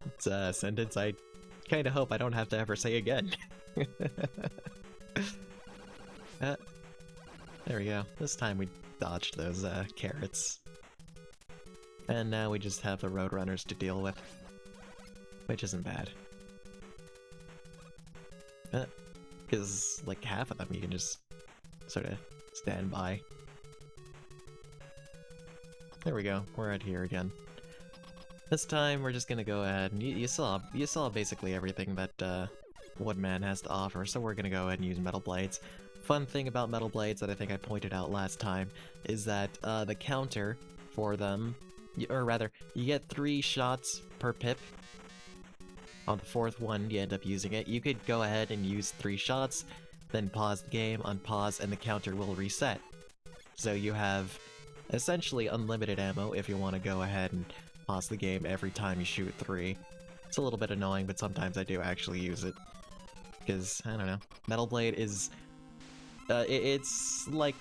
It's a sentence I kinda hope I don't have to ever say again. There we go. This time we dodged those carrots. And now we just have the Roadrunners to deal with. Which isn't bad. Because, like, half of them you can just sort of stand by. There we go. We're out here again. This time we're just gonna go ahead and you saw basically everything that Woodman has to offer, so we're gonna go ahead and use Metal Blades. Fun thing about Metal Blades that I think I pointed out last time is that the counter for them, or rather, you get 3 shots per pip. On the 4th one, you end up using it. You could go ahead and use 3 shots, then pause the game, unpause, and the counter will reset. So you have essentially unlimited ammo if you want to go ahead and pause the game every time you shoot 3. It's a little bit annoying, but sometimes I do actually use it. Because, I don't know, Metal Blade is... it's like,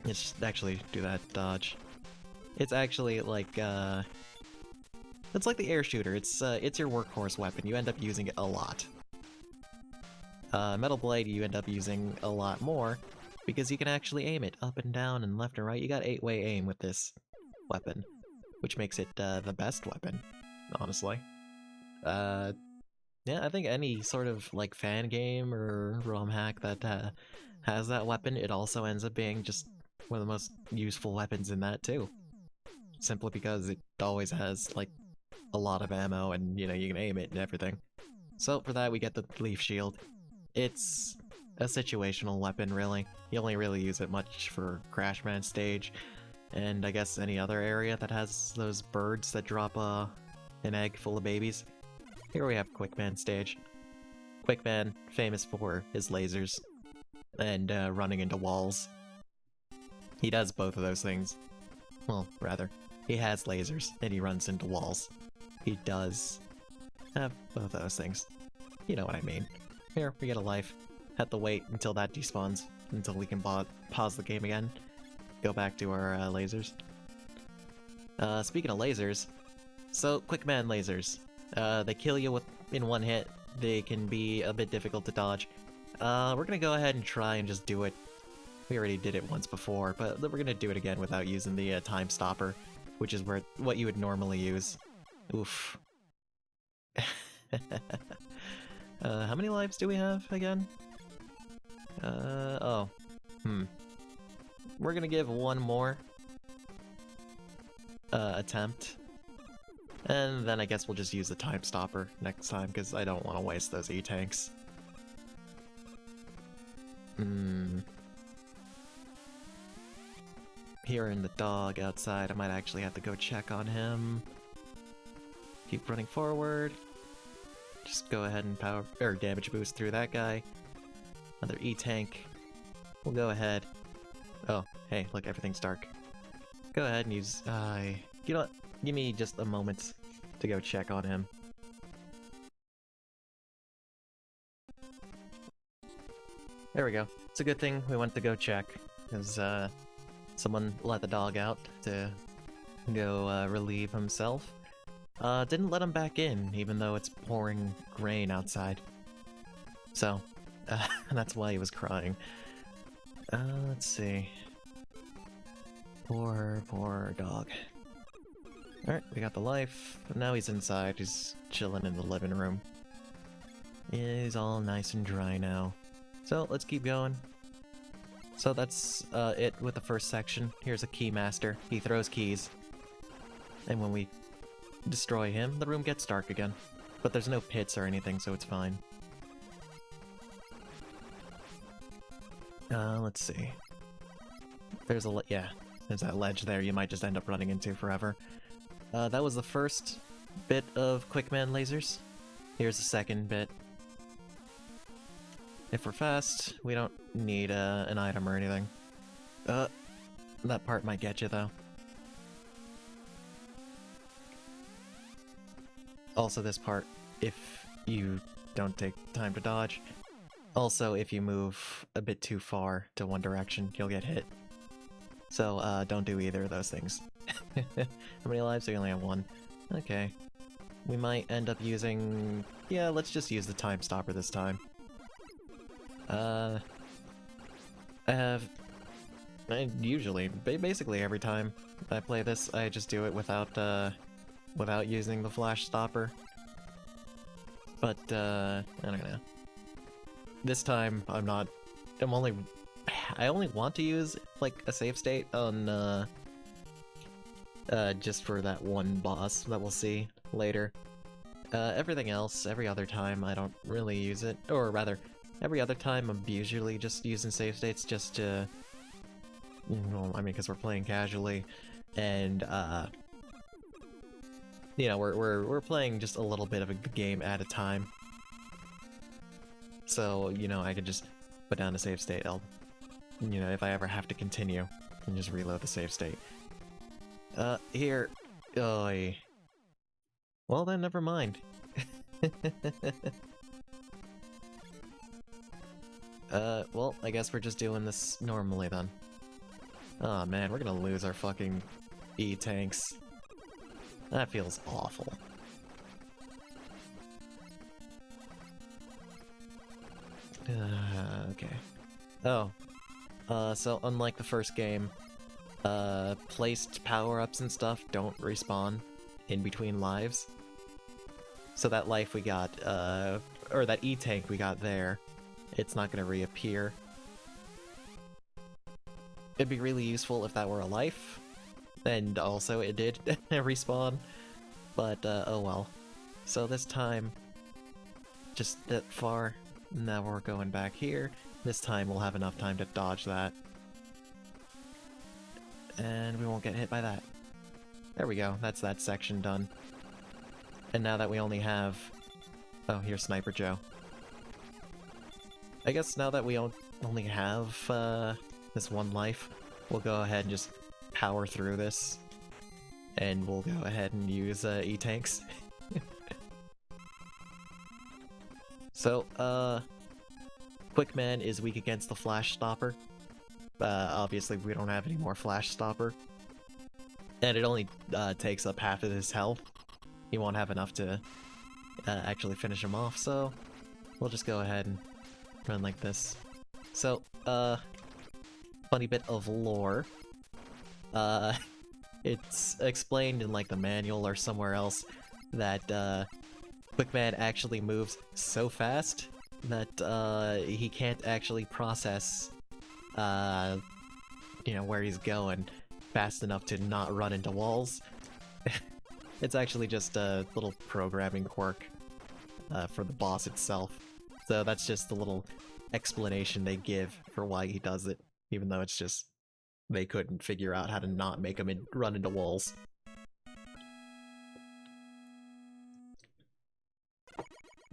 let's actually do that dodge. It's actually like, it's like the air shooter. It's your workhorse weapon. You end up using it a lot. Metal Blade you end up using a lot more, because you can actually aim it up and down and left and right. You got 8-way aim with this weapon, which makes it the best weapon, honestly. Yeah, I think any sort of like fan game or ROM hack that has that weapon, it also ends up being just one of the most useful weapons in that too. Simply because it always has like a lot of ammo and, you know, you can aim it and everything. So for that we get the Leaf Shield. It's a situational weapon, really. You only really use it much for Crashman stage, and I guess any other area that has those birds that drop an egg full of babies. Here we have Quickman stage. Quickman, famous for his lasers and running into walls. He does both of those things. Well, rather, he has lasers and he runs into walls. He does have both of those things. You know what I mean. Here, we get a life. Have to wait until that despawns, until we can pause the game again. Go back to our lasers. Speaking of lasers, so Quickman lasers. They kill you in one hit. They can be a bit difficult to dodge. We're gonna go ahead and try and just do it. We already did it once before, but we're gonna do it again without using the time stopper, which is what you would normally use. Oof. How many lives do we have again? Oh. We're gonna give one more attempt. And then I guess we'll just use the time stopper next time, because I don't want to waste those E-tanks. hearing the dog outside. I might actually have to go check on him. Keep running forward. Just go ahead and power or damage boost through that guy. Another E-tank. We'll go ahead. Oh, hey, look, everything's dark. Go ahead and use... you know what? Give me just a moment to go check on him. There we go. It's a good thing we went to go check, because someone let the dog out to go relieve himself. Didn't let him back in, even though it's pouring rain outside. So, that's why he was crying. Let's see. Poor dog. Alright, we got the life. Now he's inside, he's chilling in the living room. He's all nice and dry now. So, let's keep going. So that's it with the first section. Here's a Keymaster. He throws keys. And when we destroy him, the room gets dark again. But there's no pits or anything, so it's fine. Let's see. There's that ledge there you might just end up running into forever. That was the first bit of Quickman lasers. Here's the second bit. If we're fast, we don't need an item or anything. That part might get you, though. Also this part, if you don't take time to dodge. Also, if you move a bit too far to one direction, you'll get hit. So, don't do either of those things. How many lives? We only have one. Okay. We might end up using... Yeah, let's just use the time stopper this time. Usually, basically every time I play this, I just do it without using the flash stopper. But, I don't know. This time, I only want to use, like, a save state on, just for that one boss that we'll see later. Everything else, every other time, I don't really use it. Or rather, every other time I'm usually just using save states just to... Well, I mean, because we're playing casually, and, you know, we're playing just a little bit of a game at a time. So, you know, I could just put down a save state. You know, if I ever have to continue, I can just reload the save state. Here. Oy. Well then, never mind. Well, I guess we're just doing this normally then. Aw, man, we're gonna lose our fucking E-tanks. That feels awful. Okay. Oh. So unlike the first game, placed power-ups and stuff don't respawn in between lives. So that life we got, or that E-tank we got there, it's not gonna reappear. It'd be really useful if that were a life, and also it did respawn, but oh well. So this time, just that far, now we're going back here. This time we'll have enough time to dodge that. And we won't get hit by that. There we go, that's that section done. And now that we only have... Oh, here's Sniper Joe. I guess now that we only have this one life, we'll go ahead and just power through this. And we'll go ahead and use E-tanks. So, Quickman is weak against the Flash Stopper. Obviously we don't have any more Flash Stopper. And it only takes up half of his health. He won't have enough to actually finish him off, so we'll just go ahead and run like this. So, funny bit of lore. It's explained in like the manual or somewhere else that Quickman actually moves so fast that he can't actually process you know, where he's going fast enough to not run into walls. It's actually just a little programming quirk for the boss itself. So that's just the little explanation they give for why he does it, even though it's just they couldn't figure out how to not make him run into walls.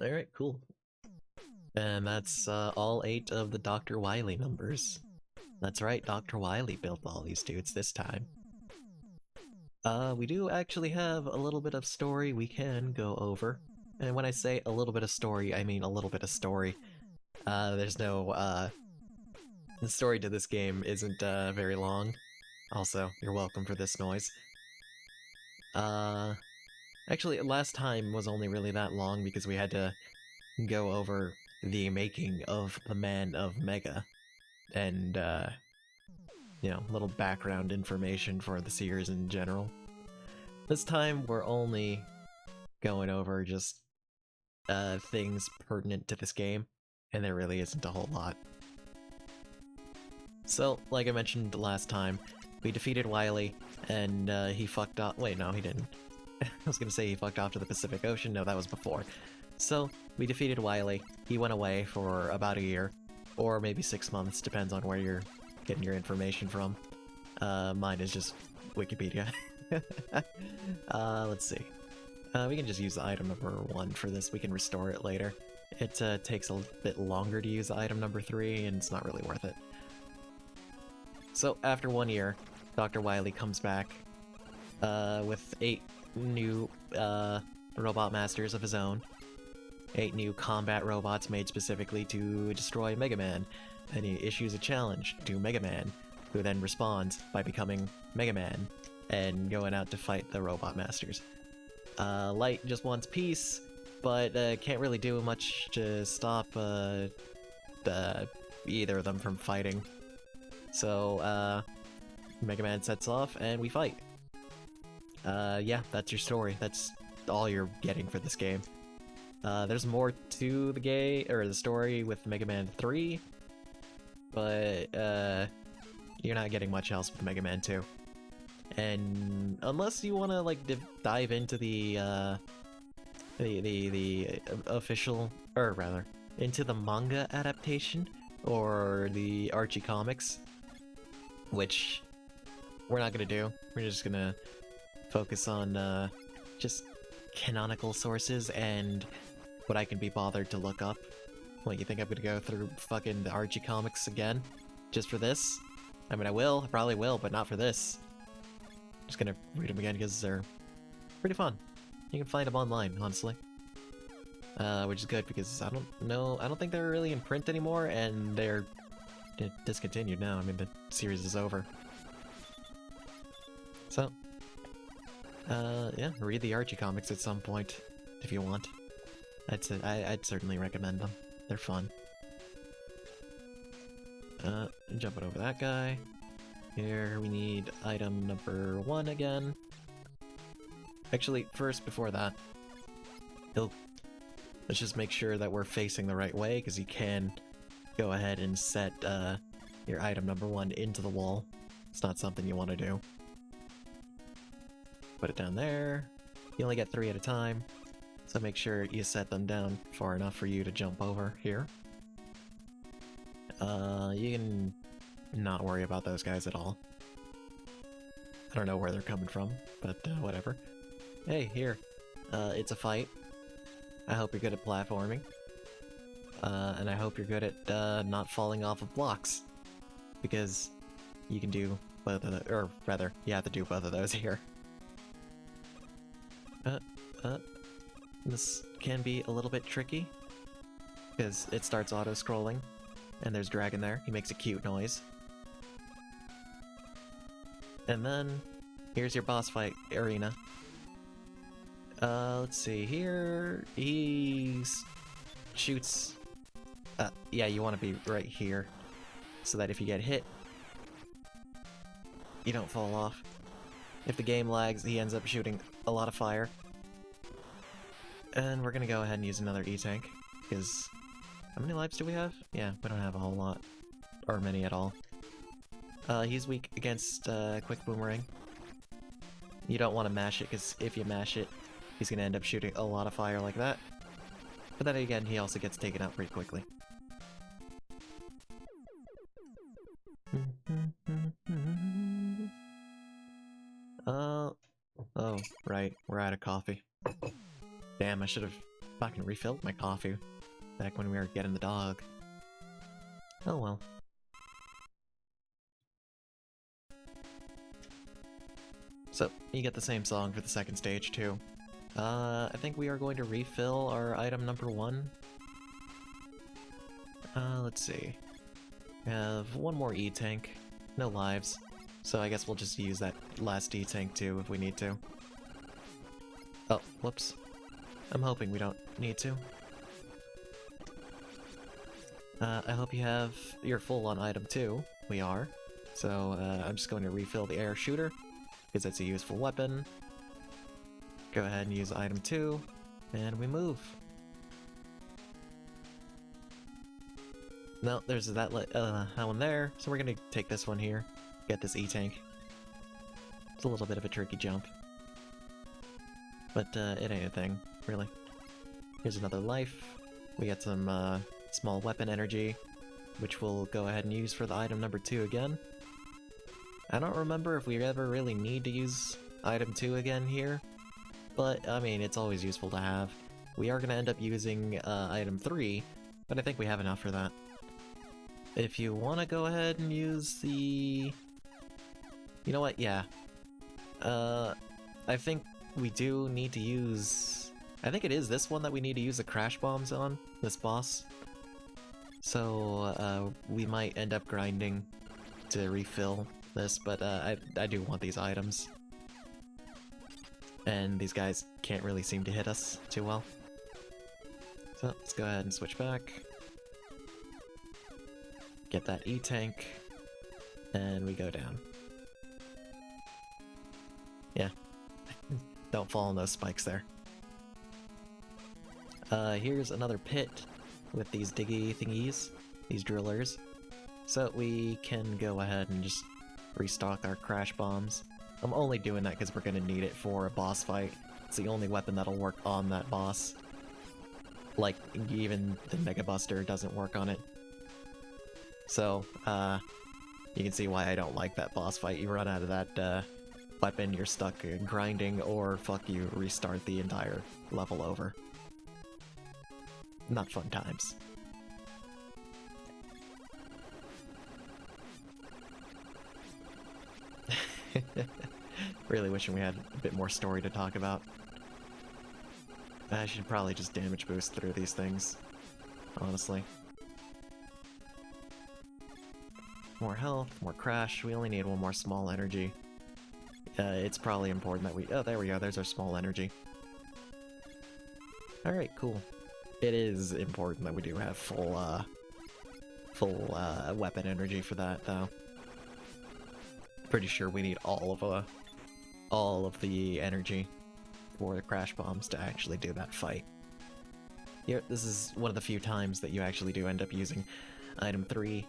Alright, cool. And that's all 8 of the Dr. Wily numbers. That's right, Dr. Wily built all these dudes this time. We do actually have a little bit of story we can go over. And when I say a little bit of story, I mean a little bit of story. There's no, the story to this game isn't, very long. Also, you're welcome for this noise. Actually, last time was only really that long because we had to go over the making of the Man of Mega. And, you know, little background information for the series in general. This time, we're only going over just, things pertinent to this game, and there really isn't a whole lot. So, like I mentioned last time, we defeated Wily, and, he fucked off- wait, no, he didn't. I was gonna say he fucked off to the Pacific Ocean, no, that was before. So, we defeated Wily, he went away for about a year, or maybe 6 months, depends on where you're getting your information from. Mine is just Wikipedia. Let's see. We can just use the item number 1 for this, we can restore it later. It takes a bit longer to use item number 3, and it's not really worth it. So, after 1 year, Dr. Wily comes back with 8 new robot masters of his own. 8 new combat robots made specifically to destroy Mega Man, and he issues a challenge to Mega Man, who then responds by becoming Mega Man and going out to fight the robot masters. Light just wants peace, but can't really do much to stop either of them from fighting. So, Mega Man sets off, and we fight. Yeah, that's your story. That's all you're getting for this game. There's more to the story with Mega Man 3, but, you're not getting much else with Mega Man 2. And unless you want to, like, dive into the official, or rather, into the manga adaptation, or the Archie comics, which we're not gonna do. We're just gonna focus on, just canonical sources and what I can be bothered to look up. What, you think I'm gonna go through fucking the Archie comics again? Just for this? I mean, I probably will, but not for this. Just gonna read them again because they're pretty fun. You can find them online, honestly. Which is good because I don't think they're really in print anymore, and they're discontinued now. I mean, the series is over. So, yeah, read the Archie comics at some point, if you want. I'd certainly recommend them. They're fun. Jumping over that guy. Here, we need item number 1 again. Actually, first, before that, let's just make sure that we're facing the right way, because you can go ahead and set your item number 1 into the wall. It's not something you want to do. Put it down there. You only get 3 at a time, so make sure you set them down far enough for you to jump over here. You can not worry about those guys at all. I don't know where they're coming from, but whatever. Hey, here. It's a fight. I hope you're good at platforming. And I hope you're good at not falling off of blocks. Because you can do both of the, or rather, you have to do both of those here. This can be a little bit tricky, because it starts auto-scrolling, and there's Dragon there. He makes a cute noise. And then, here's your boss fight arena. Let's see, here, he shoots... yeah, you want to be right here, so that if you get hit, you don't fall off. If the game lags, he ends up shooting a lot of fire. And we're gonna go ahead and use another E-Tank, because... How many lives do we have? Yeah, we don't have a whole lot. Or many at all. He's weak against Quick Boomerang. You don't want to mash it, because if you mash it, he's gonna end up shooting a lot of fire like that. But then again, he also gets taken out pretty quickly. Oh, right, we're out of coffee. Damn, I should have fucking refilled my coffee back when we were getting the dog. Oh well. So, you get the same song for the second stage too. I think we are going to refill our item number 1. Let's see. We have one more E-Tank. No lives. So I guess we'll just use that last E-Tank too if we need to. Oh, whoops. I'm hoping we don't need to. I hope you have your full on item too. We are. So I'm just going to refill the air shooter, because it's a useful weapon. Go ahead and use item 2, and we move. No, there's that one there, so we're gonna take this one here. Get this E-Tank. It's a little bit of a tricky jump. But it ain't a thing, really. Here's another life. We get some small weapon energy, which we'll go ahead and use for the item number 2 again. I don't remember if we ever really need to use item 2 again here, but I mean, it's always useful to have. We are gonna end up using item 3, but I think we have enough for that. If you want to go ahead and use the... You know what, yeah. I think we do need to use... I think it is this one that we need to use the crash bombs on, this boss. So, we might end up grinding to refill this, but I do want these items. And these guys can't really seem to hit us too well. So, let's go ahead and switch back. Get that E-Tank, and we go down. Yeah. Don't fall in those spikes there. Here's another pit with these diggy thingies, these drillers. So we can go ahead and just restock our crash bombs. I'm only doing that because we're gonna need it for a boss fight. It's the only weapon that'll work on that boss. Like, even the Mega Buster doesn't work on it. So, you can see why I don't like that boss fight. You run out of that, weapon, you're stuck grinding, or fuck you, restart the entire level over. Not fun times. Really wishing we had a bit more story to talk about. I should probably just damage boost through these things, honestly. More health, more crash. We only need one more small energy. It's probably important that we... Oh, there we go. There's our small energy. Alright, cool. It is important that we do have full weapon energy for that, though. Pretty sure we need all of the energy for the crash bombs to actually do that fight. Here, this is one of the few times that you actually do end up using item 3,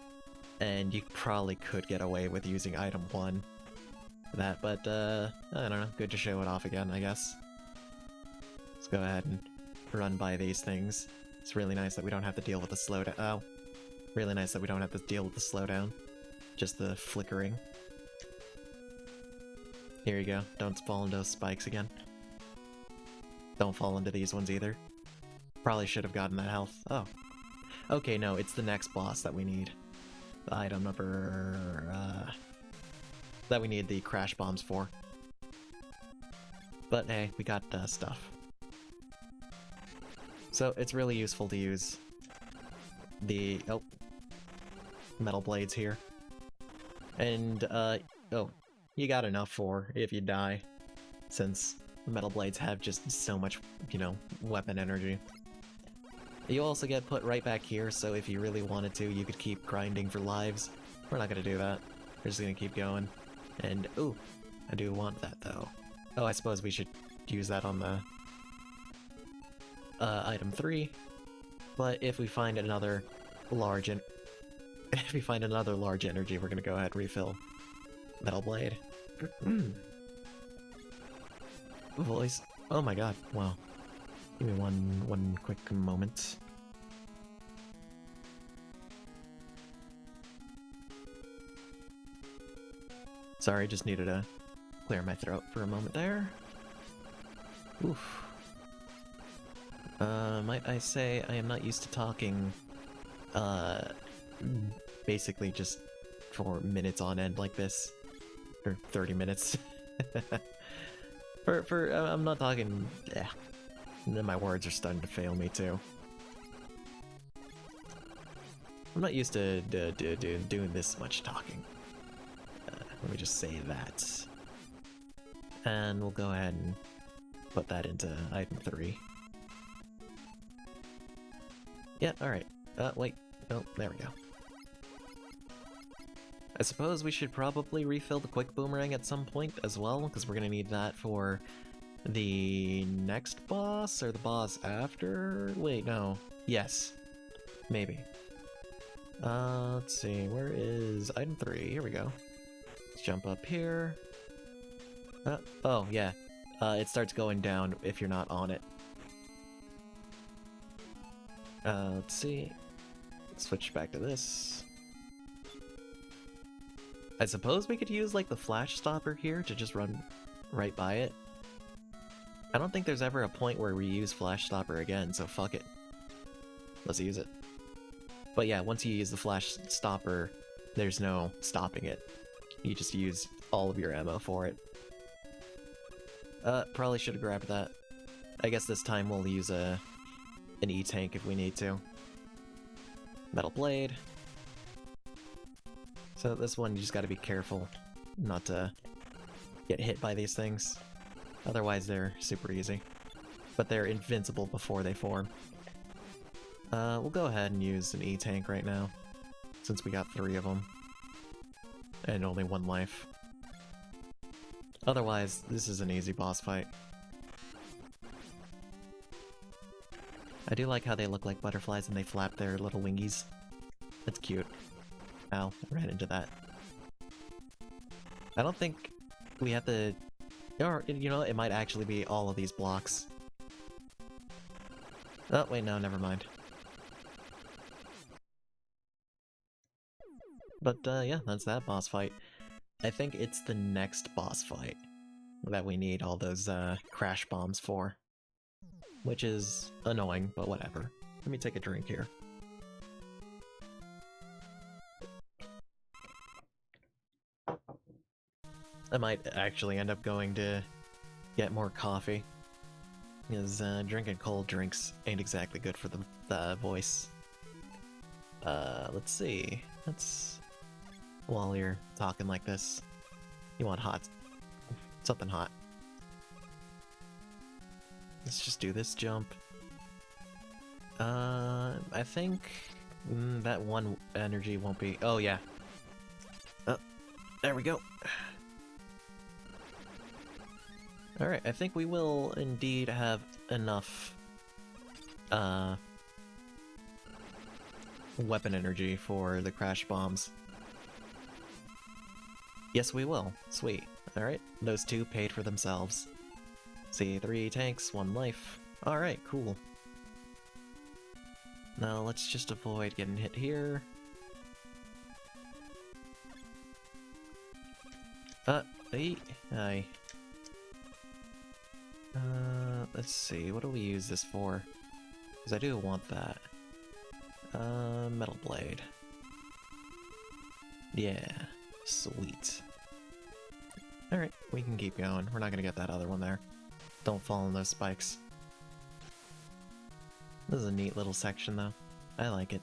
and you probably could get away with using item 1 for that, but I don't know, good to show it off again, I guess. Let's go ahead and run by these things. It's really nice that we don't have to deal with the slowdown. Oh, really nice that we don't have to deal with the slowdown. Just the flickering. Here you go. Don't fall into those spikes again. Don't fall into these ones either. Probably should have gotten that health. Oh. Okay, no, it's the next boss that we need. The item number... that we need the crash bombs for. But hey, we got stuff. So it's really useful to use the... oh. Metal blades here. And, oh. You got enough for if you die, since metal blades have just so much, you know, weapon energy. You also get put right back here, so if you really wanted to, you could keep grinding for lives. We're not gonna do that. We're just gonna keep going. And, ooh, I do want that, though. Oh, I suppose we should use that on the item 3. But if we find another large if we find another large energy, we're gonna go ahead and refill Metal Blade. Voice. Oh my god, wow. Give me one quick moment. Sorry, just needed to clear my throat for a moment there. Oof. Might I say I am not used to talking, basically just for minutes on end like this. Or 30 minutes. I'm not talking... And then my words are starting to fail me too. I'm not used to doing this much talking. Let me just say that. And we'll go ahead and put that into item 3. Yeah, alright. Wait. Oh, there we go. I suppose we should probably refill the quick boomerang at some point as well, because we're gonna need that for the next boss, or the boss after? Wait, no. Yes. Maybe. Let's see, where is item 3? Here we go. Let's jump up here. Oh, yeah. It starts going down if you're not on it. Let's see. Let's switch back to this. I suppose we could use, like, the flash stopper here to just run right by it. I don't think there's ever a point where we use flash stopper again, so fuck it. Let's use it. But yeah, once you use the flash stopper, there's no stopping it. You just use all of your ammo for it. Probably should have grabbed that. I guess this time we'll use an E-tank if we need to. Metal blade. So this one, you just gotta be careful not to get hit by these things. Otherwise they're super easy. But they're invincible before they form. We'll go ahead and use an E-tank right now, since we got 3 of them. And only 1 life. Otherwise, this is an easy boss fight. I do like how they look like butterflies and they flap their little wingies. That's cute. Ow, I ran into that. I don't think we have to... Or, you know, it might actually be all of these blocks. Oh, wait, no, never mind. But, yeah, that's that boss fight. I think it's the next boss fight that we need all those, crash bombs for. Which is annoying, but whatever. Let me take a drink here. I might actually end up going to get more coffee. Because, drinking cold drinks ain't exactly good for the voice. Let's see. While you're talking like this, you want hot. Something hot. Let's just do this jump. I think that 1 energy won't be... Oh, yeah. Oh, there we go. Alright, I think we will indeed have enough weapon energy for the crash bombs. Yes, we will. Sweet. Alright, those 2 paid for themselves. See, 3 tanks, 1 life. Alright, cool. Now let's just avoid getting hit here. Aye. Let's see, what do we use this for? Because I do want that. Metal blade. Yeah, sweet. Alright, we can keep going. We're not gonna get that other one there. Don't fall in those spikes. This is a neat little section, though. I like it.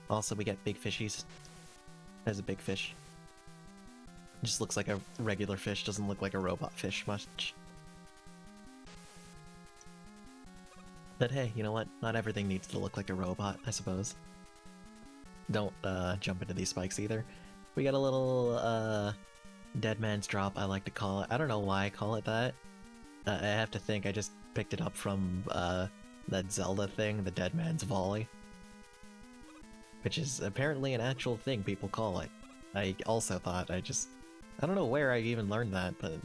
Also, we get big fishies. There's a big fish. It just looks like a regular fish, doesn't look like a robot fish much. But hey, you know what? Not everything needs to look like a robot, I suppose. Don't, jump into these spikes either. We got a little, Dead Man's Drop, I like to call it. I don't know why I call it that. I have to think, I just picked it up from, that Zelda thing, the Dead Man's Volley. Which is apparently an actual thing people call it. I also thought I don't know where I even learned that, but,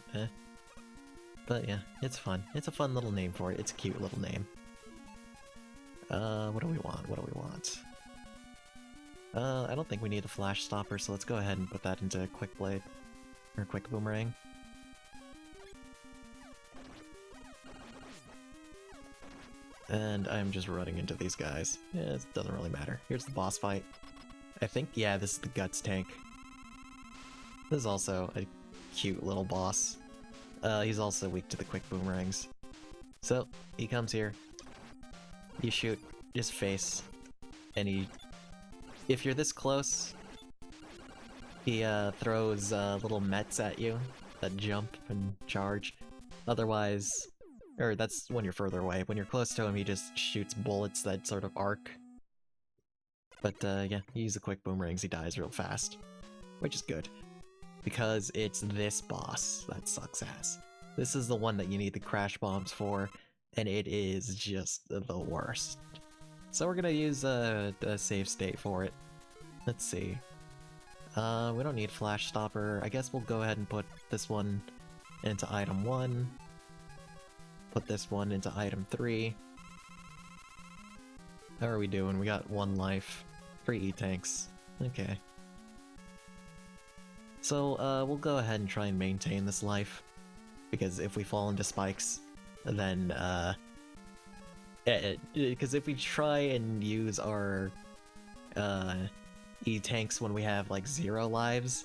But yeah, it's fun. It's a fun little name for it. It's a cute little name. What do we want? I don't think we need a flash stopper, so let's go ahead and put that into Quick Blade. Or Quick Boomerang. And I'm just running into these guys. Yeah, it doesn't really matter. Here's the boss fight. I think, yeah, this is the Guts tank. This is also a cute little boss. He's also weak to the quick boomerangs. So, he comes here. You shoot his face. And if you're this close, he throws little mets at you that jump and charge. Otherwise, or that's when you're further away. When you're close to him, he just shoots bullets that sort of arc. But yeah, you use the quick boomerangs, he dies real fast. Which is good. Because it's this boss that sucks ass. This is the one that you need the crash bombs for, and it is just the worst. So we're gonna use a save state for it. Let's see. We don't need Flash Stopper. I guess we'll go ahead and put this one into item 1. Put this one into item 3. How are we doing? We got 1 life. 3 E-tanks. Okay. So, we'll go ahead and try and maintain this life. Because if we fall into spikes, then, because if we try and use our, E-tanks when we have, like, 0 lives,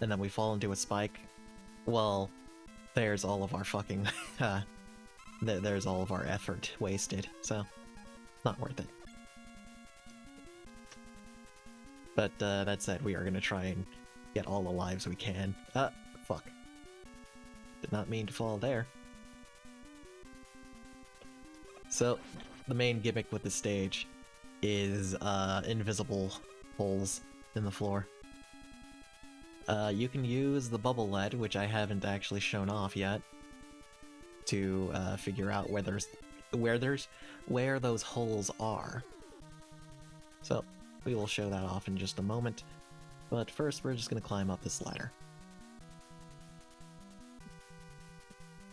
and then we fall into a spike, well, there's all of our fucking, there's all of our effort wasted, so, not worth it. But, that said, we are gonna try and get all the lives we can. Fuck. Did not mean to fall there. So, the main gimmick with the stage is, invisible holes in the floor. You can use the bubble lead, which I haven't actually shown off yet, to, figure out where those holes are. So, we will show that off in just a moment. But first, we're just gonna climb up this ladder.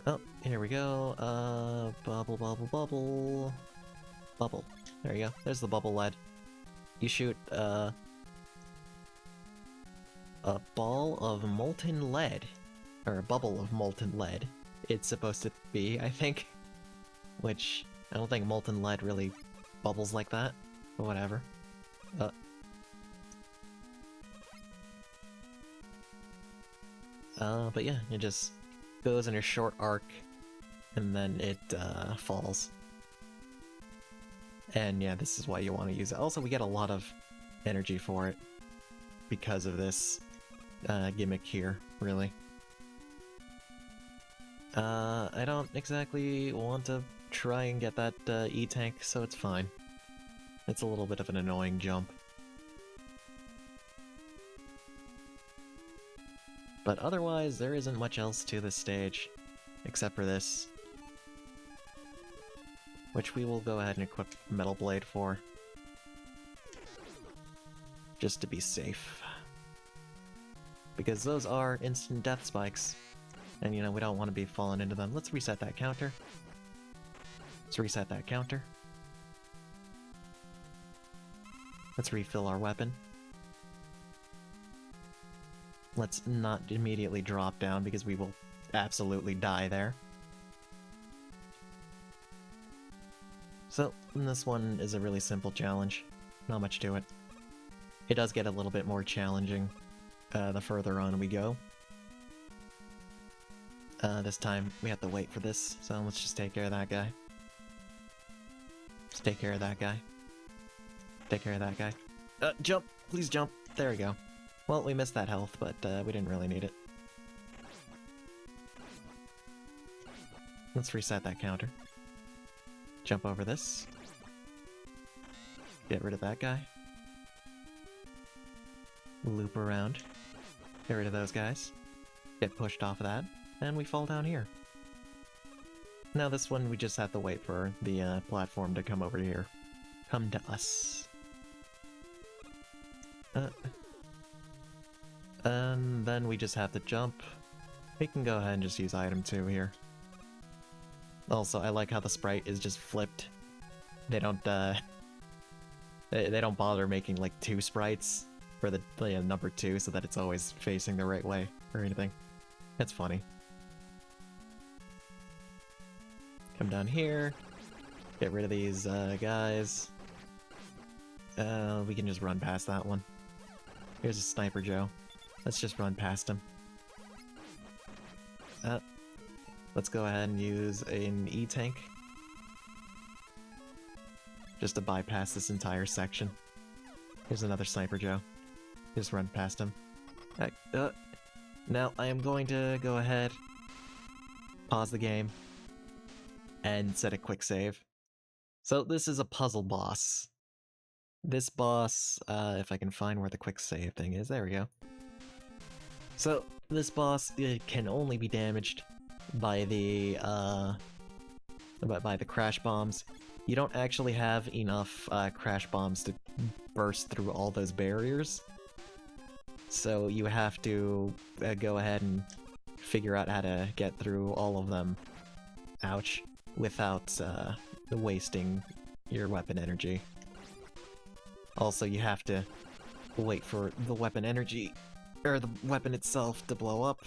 Oh, here we go. Bubble, bubble, bubble. Bubble. There you go. There's the bubble lead. You shoot, a ball of molten lead. Or a bubble of molten lead. It's supposed to be, I think. Which, I don't think molten lead really bubbles like that. But whatever. But yeah, it just goes in a short arc, and then it, falls. And yeah, this is why you want to use it. Also, we get a lot of energy for it, because of this, gimmick here, really. I don't exactly want to try and get that, E-tank, so it's fine. It's a little bit of an annoying jump. But otherwise, there isn't much else to this stage, except for this. Which we will go ahead and equip Metal Blade for. Just to be safe. Because those are instant death spikes. And you know, we don't want to be falling into them. Let's reset that counter. Let's reset that counter. Let's refill our weapon. Let's not immediately drop down because we will absolutely die there. So, this one is a really simple challenge. Not much to it. It does get a little bit more challenging the further on we go. This time we have to wait for this, so let's just take care of that guy. Let's take care of that guy. Take care of that guy. Jump! Please jump! There we go. Well, we missed that health, but we didn't really need it. Let's reset that counter. Jump over this. Get rid of that guy. Loop around. Get rid of those guys. Get pushed off of that. And we fall down here. Now this one, we just have to wait for the platform to come over here. Come to us. And then we just have to jump. We can go ahead and just use item 2 here. Also, I like how the sprite is just flipped. They don't, they don't bother making, like, 2 sprites for the number 2 so that it's always facing the right way or anything. It's funny. Come down here. Get rid of these guys. We can just run past that one. Here's a Sniper Joe. Let's just run past him. Let's go ahead and use an E-Tank. Just to bypass this entire section. Here's another Sniper Joe. Just run past him. Now I am going to go ahead, pause the game, and set a quick save. So this is a puzzle boss. This boss, if I can find where the quick save thing is, there we go. So this boss can only be damaged by the crash bombs. You don't actually have enough crash bombs to burst through all those barriers. So you have to go ahead and figure out how to get through all of them, ouch, without wasting your weapon energy. Also, you have to wait for the weapon energy, or the weapon itself to blow up.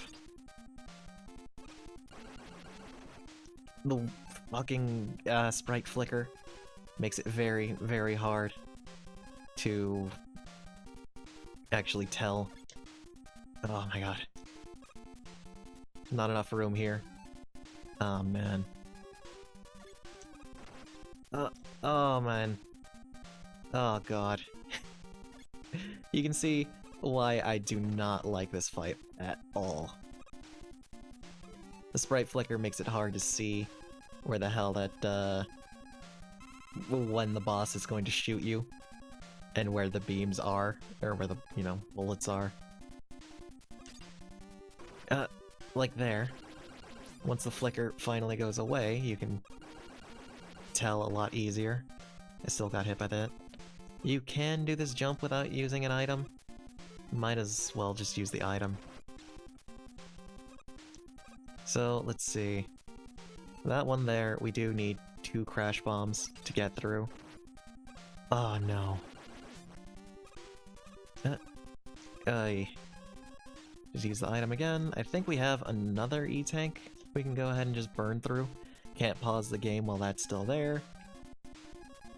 The fucking sprite flicker makes it very, very hard to actually tell. Oh my god. Not enough room here. Oh man. Oh man. Oh god. You can see why I do not like this fight at all. The sprite flicker makes it hard to see where the hell that, when the boss is going to shoot you, and where the beams are, or where the, you know, bullets are. Like there. Once the flicker finally goes away, you can tell a lot easier. I still got hit by that. You can do this jump without using an item. Might as well just use the item. So, let's see. That one there, we do need 2 crash bombs to get through. Oh no. Just use the item again. I think we have another E-Tank we can go ahead and just burn through. Can't pause the game while that's still there.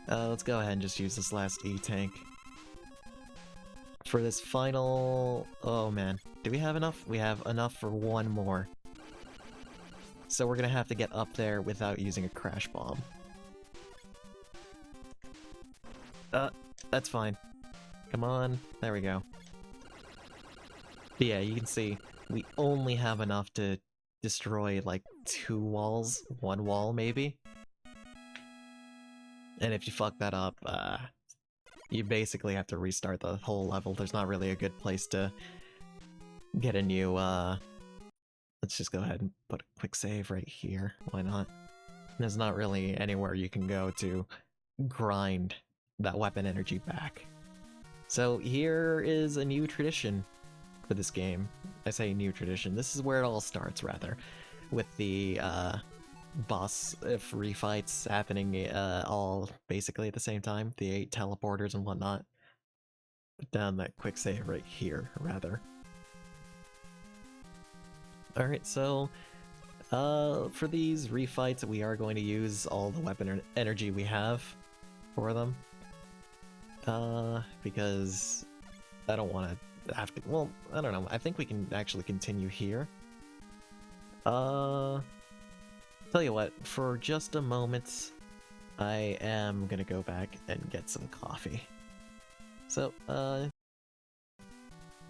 Let's go ahead and just use this last E-Tank. For this final... Oh man, do we have enough? We have enough for one more. So we're gonna have to get up there without using a crash bomb. That's fine. Come on, there we go. But yeah, you can see, we only have enough to destroy, like, 2 walls, 1 wall maybe. And if you fuck that up, you basically have to restart the whole level. There's not really a good place to get a new, let's just go ahead and put a quick save right here. Why not? There's not really anywhere you can go to grind that weapon energy back. So here is a new tradition for this game. I say new tradition. This is where it all starts, rather, with the boss free fights happening all basically at the same time. The 8 teleporters and whatnot. Put down that quick save right here, rather. Alright, so for these refights, we are going to use all the weapon energy we have for them. Because I don't want to have to, well, I don't know, I think we can actually continue here. Tell you what, for just a moment, I am gonna go back and get some coffee. So,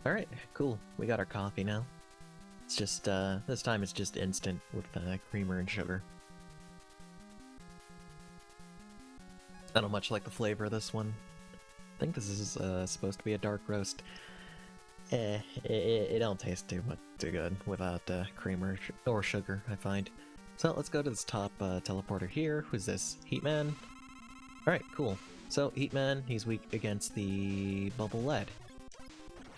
alright, cool, we got our coffee now. It's just, this time it's just instant with creamer and sugar. I don't much like the flavor of this one. I think this is supposed to be a dark roast. It don't taste too good without creamer or sugar, I find. So let's go to this top teleporter here. Who's this? Heatman? Alright, cool. So Heatman, he's weak against the bubble lead.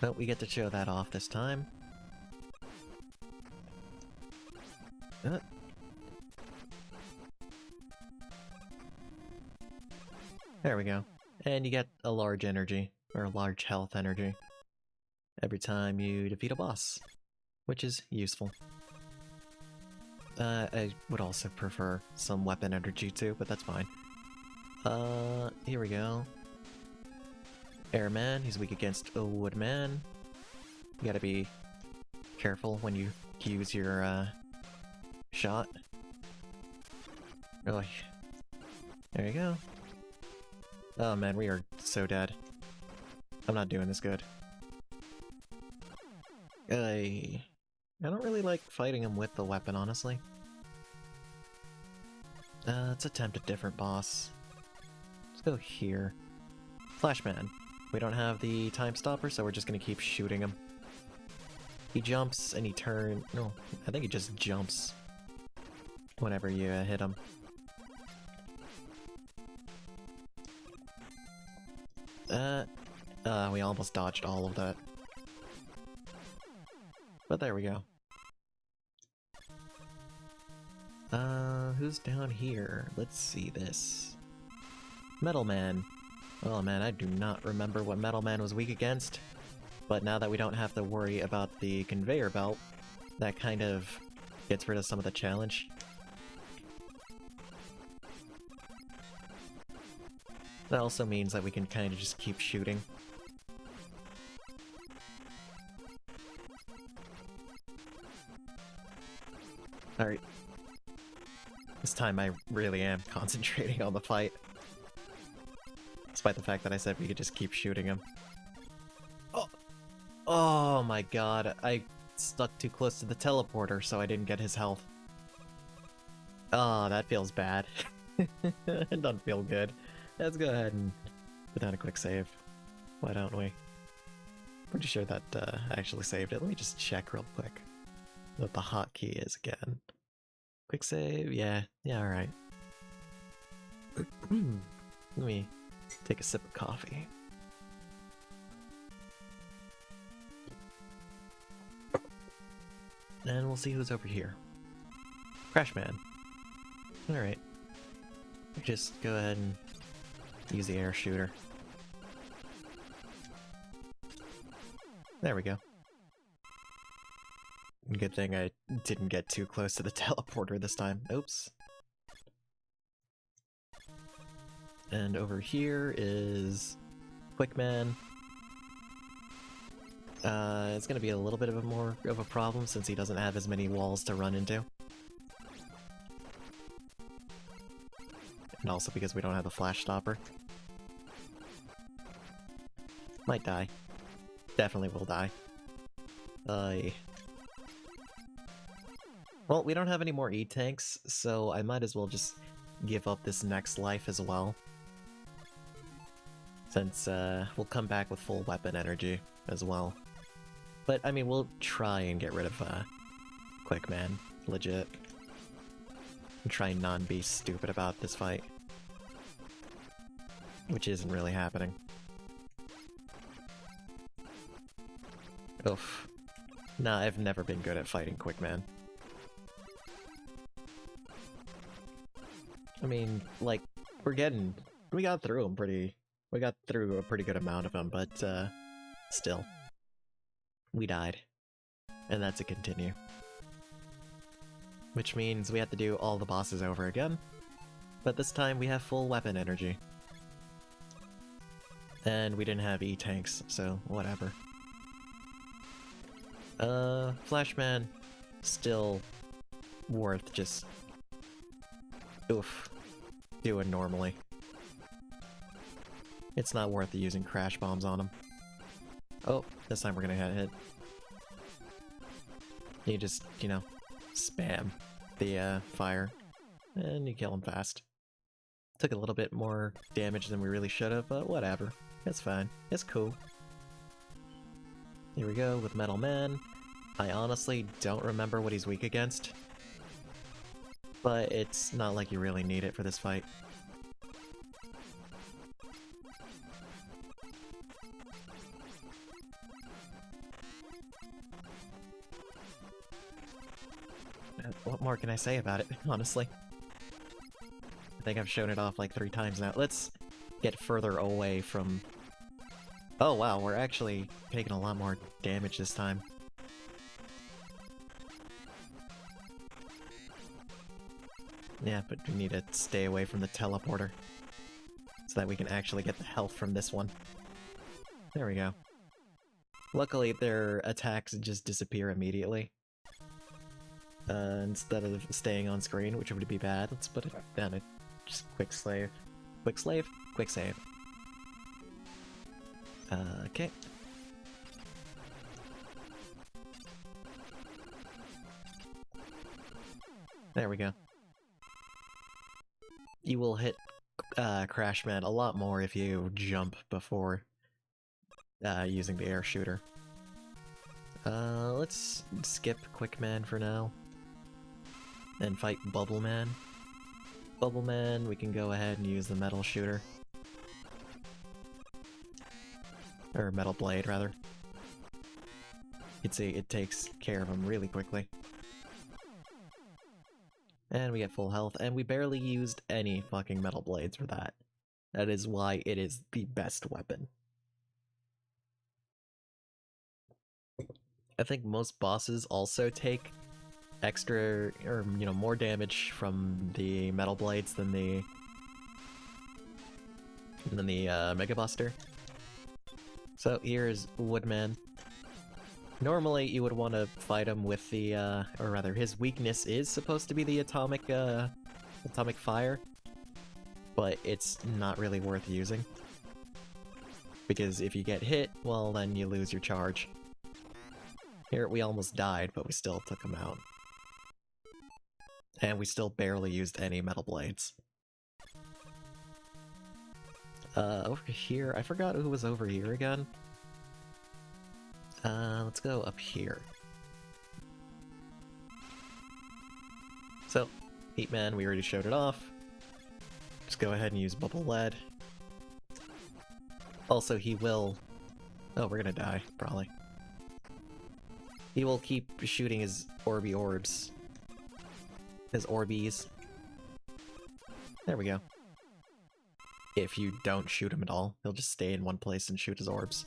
But we get to show that off this time. There we go. And you get a large energy, or a large health energy, every time you defeat a boss, which is useful. I would also prefer some weapon energy too, but that's fine. Here we go. Airman, he's weak against a Woodman. You gotta be careful when you use your, shot. Oh, there you go. Oh man, we are so dead. I'm not doing this good. I don't really like fighting him with the weapon, honestly. Let's attempt a different boss. Let's go here. Flashman. We don't have the time stopper, so we're just gonna keep shooting him. He jumps and he turns. No, I think he just jumps whenever you hit him. We almost dodged all of that. But there we go. Who's down here? Let's see this. Metal Man. Oh man, I do not remember what Metal Man was weak against. But now that we don't have to worry about the conveyor belt, that kind of gets rid of some of the challenge. That also means that we can kind of just keep shooting. Alright. This time I really am concentrating on the fight. Despite the fact that I said we could just keep shooting him. Oh! Oh my god, I stuck too close to the teleporter, so I didn't get his health. Oh, that feels bad. It doesn't feel good. Let's go ahead and put down a quick save. Why don't we? Pretty sure that actually saved it. Let me just check real quick what the hotkey is again. Quick save, yeah, alright. Let me take a sip of coffee. And we'll see who's over here. Crashman. Alright. Just go ahead and use the air shooter. There we go. Good thing I didn't get too close to the teleporter this time. Oops. And over here is Quickman. It's gonna be a little bit of more of a problem since he doesn't have as many walls to run into. And also because we don't have the flash stopper. Might die. Definitely will die. Well, we don't have any more E-tanks, so I might as well just give up this next life as well. Since, we'll come back with full weapon energy as well. But, I mean, we'll try and get rid of, Quickman. Legit. And try and not be stupid about this fight. Which isn't really happening. Oof. Nah, I've never been good at fighting Quickman. I mean, like, we got through him we got through a pretty good amount of them, but, still. We died. And that's a continue. Which means we have to do all the bosses over again, but this time we have full weapon energy. And we didn't have E-tanks, so whatever. Flashman, still worth just doing normally. It's not worth using crash bombs on him. Oh, this time we're gonna get hit. You just, you know, spam the fire, and you kill him fast. Took a little bit more damage than we really should have, but whatever. It's fine. It's cool. Here we go with Metal Man. I honestly don't remember what he's weak against. But it's not like you really need it for this fight. What more can I say about it, honestly? I think I've shown it off like 3 times now. Let's get further away from... Oh wow, we're actually taking a lot more damage this time. Yeah, but we need to stay away from the teleporter. so that we can actually get the health from this one. There we go. Luckily, their attacks just disappear immediately. Instead of staying on screen, which would be bad. Let's put it down to just quick save. Quick save? Quick save. Okay. There we go. You will hit Crashman a lot more if you jump before using the air shooter. Let's skip Quick Man for now. And fight Bubble Man. Bubble Man, we can go ahead and use the Metal Shooter. Or Metal Blade, rather. You'd see it takes care of him really quickly. And we get full health, and we barely used any fucking Metal Blades for that. That is why it is the best weapon. I think most bosses also take extra, or, you know, more damage from the Metal Blades than the Mega Buster. So here's Woodman. Normally you would want to fight him with the, or rather his weakness is supposed to be the atomic fire, but it's not really worth using. Because if you get hit, well then you lose your charge. Here we almost died, but we still took him out. And we still barely used any Metal Blades. Over here, I forgot who was over here again. Let's go up here. So, Heatman, we already showed it off. Just go ahead and use Bubble Lead. Also, he will... Oh, we're gonna die, probably. He will keep shooting his Orby Orbs. His Orbeez. There we go. If you don't shoot him at all, he'll just stay in one place and shoot his orbs.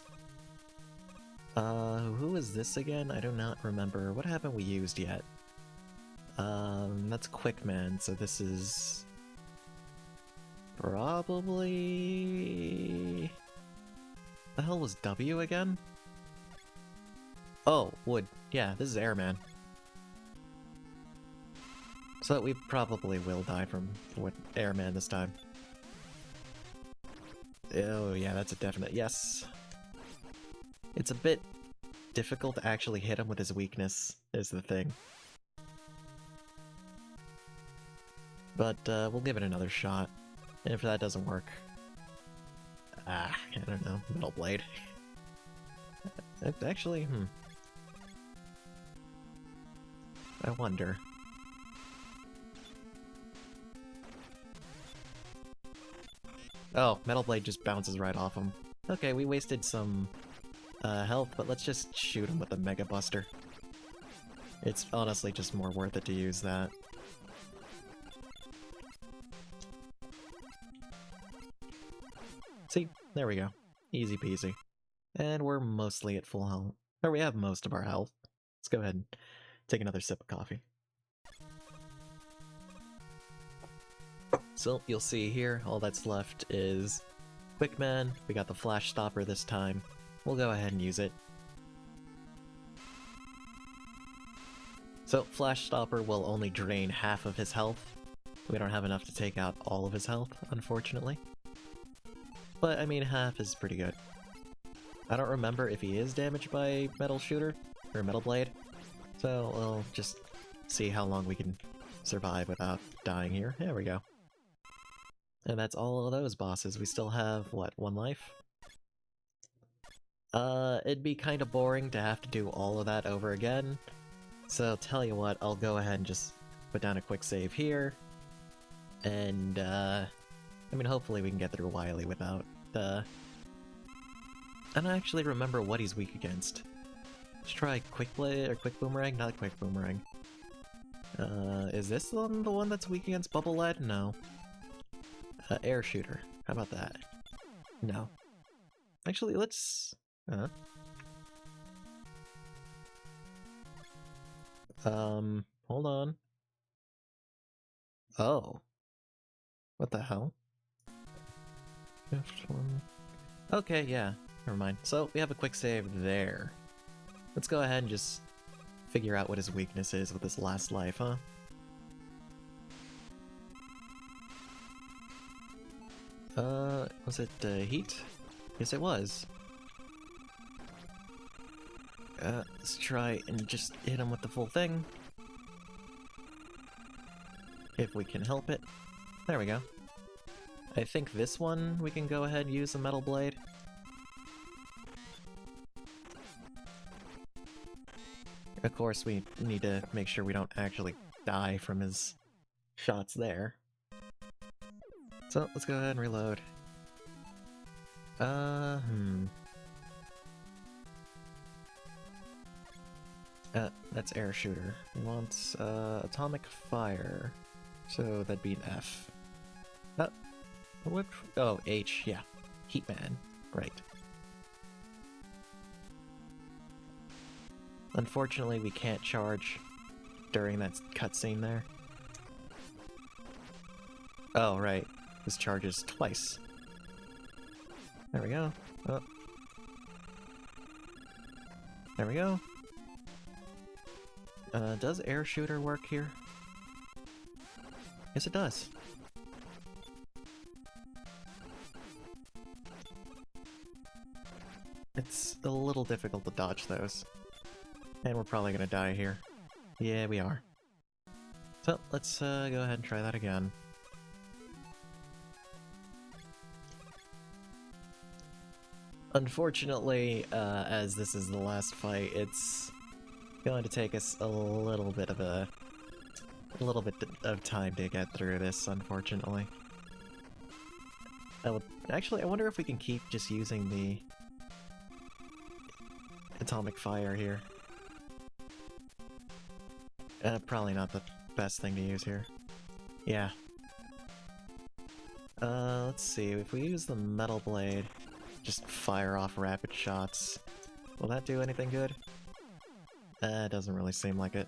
Who is this again? I do not remember. What haven't we used yet? That's Quickman, so this is... probably... The hell was W again? Oh, Wood. Yeah, this is Airman. So we probably will die from Airman this time. Oh yeah, that's a definite yes. It's a bit difficult to actually hit him with his weakness, is the thing. But we'll give it another shot. And if that doesn't work... I don't know, Metal Blade. Actually, I wonder. Oh, Metal Blade just bounces right off him. Okay, we wasted some health, but let's just shoot him with the Mega Buster. It's honestly just more worth it to use that. See? There we go. Easy peasy. And we're mostly at full health. Or we have most of our health. Let's go ahead and take another sip of coffee. So, you'll see here, all that's left is Quickman. We got the Flash Stopper this time. We'll go ahead and use it. So, Flash Stopper will only drain half of his health. We don't have enough to take out all of his health, unfortunately. But, I mean, half is pretty good. I don't remember if he is damaged by Metal Shooter, or Metal Blade. So, we'll just see how long we can survive without dying here. There we go. And that's all of those bosses. We still have, what, 1 life? It'd be kind of boring to have to do all of that over again. So, tell you what, I'll go ahead and just put down a quick save here. And, I mean, hopefully we can get through Wily without, I don't actually remember what he's weak against. Let's try Quick Blade, or Quick Boomerang? Not Quick Boomerang. Is this the one that's weak against Bubble Lead? No. Air Shooter. How about that? No. Actually, let's... hold on. Oh. What the hell? Left one. Okay, yeah. Never mind. So we have a quick save there. Let's go ahead and just figure out what his weakness is with his last life, huh? Was it heat? Yes, it was. Let's try and just hit him with the full thing. If we can help it. There we go. I think this one we can go ahead and use a metal blade. Of course, we need to make sure we don't actually die from his shots there. So, let's go ahead and reload. That's air shooter. He wants, atomic fire. So, that'd be an F. What? Oh, H, yeah. Heatman. Right. Unfortunately, we can't charge during that cutscene there. Oh, right. This charges twice. There we go. Oh. There we go. Does air shooter work here? Yes, it does. It's a little difficult to dodge those. And we're probably gonna die here. Yeah, we are. So, let's go ahead and try that again. Unfortunately, as this is the last fight, it's going to take us a little bit of time to get through this, unfortunately. Actually, I wonder if we can keep just using the atomic fire here. Probably not the best thing to use here. Yeah. Let's see, if we use the metal blade, just fire off rapid shots, will that do anything good? It doesn't really seem like it.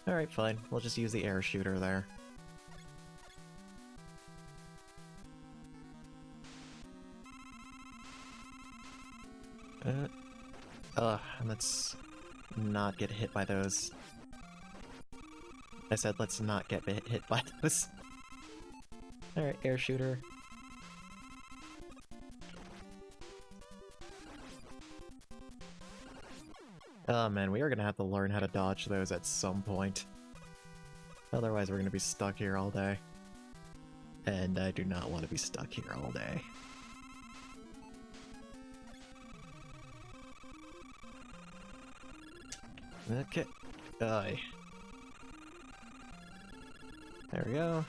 Alright, fine. We'll just use the air shooter there. Let's not get hit by those. I said let's not get hit by those. Alright, air shooter. Oh man, we are gonna have to learn how to dodge those at some point. Otherwise we're gonna be stuck here all day. And I do not want to be stuck here all day. Okay. Aye. There we go.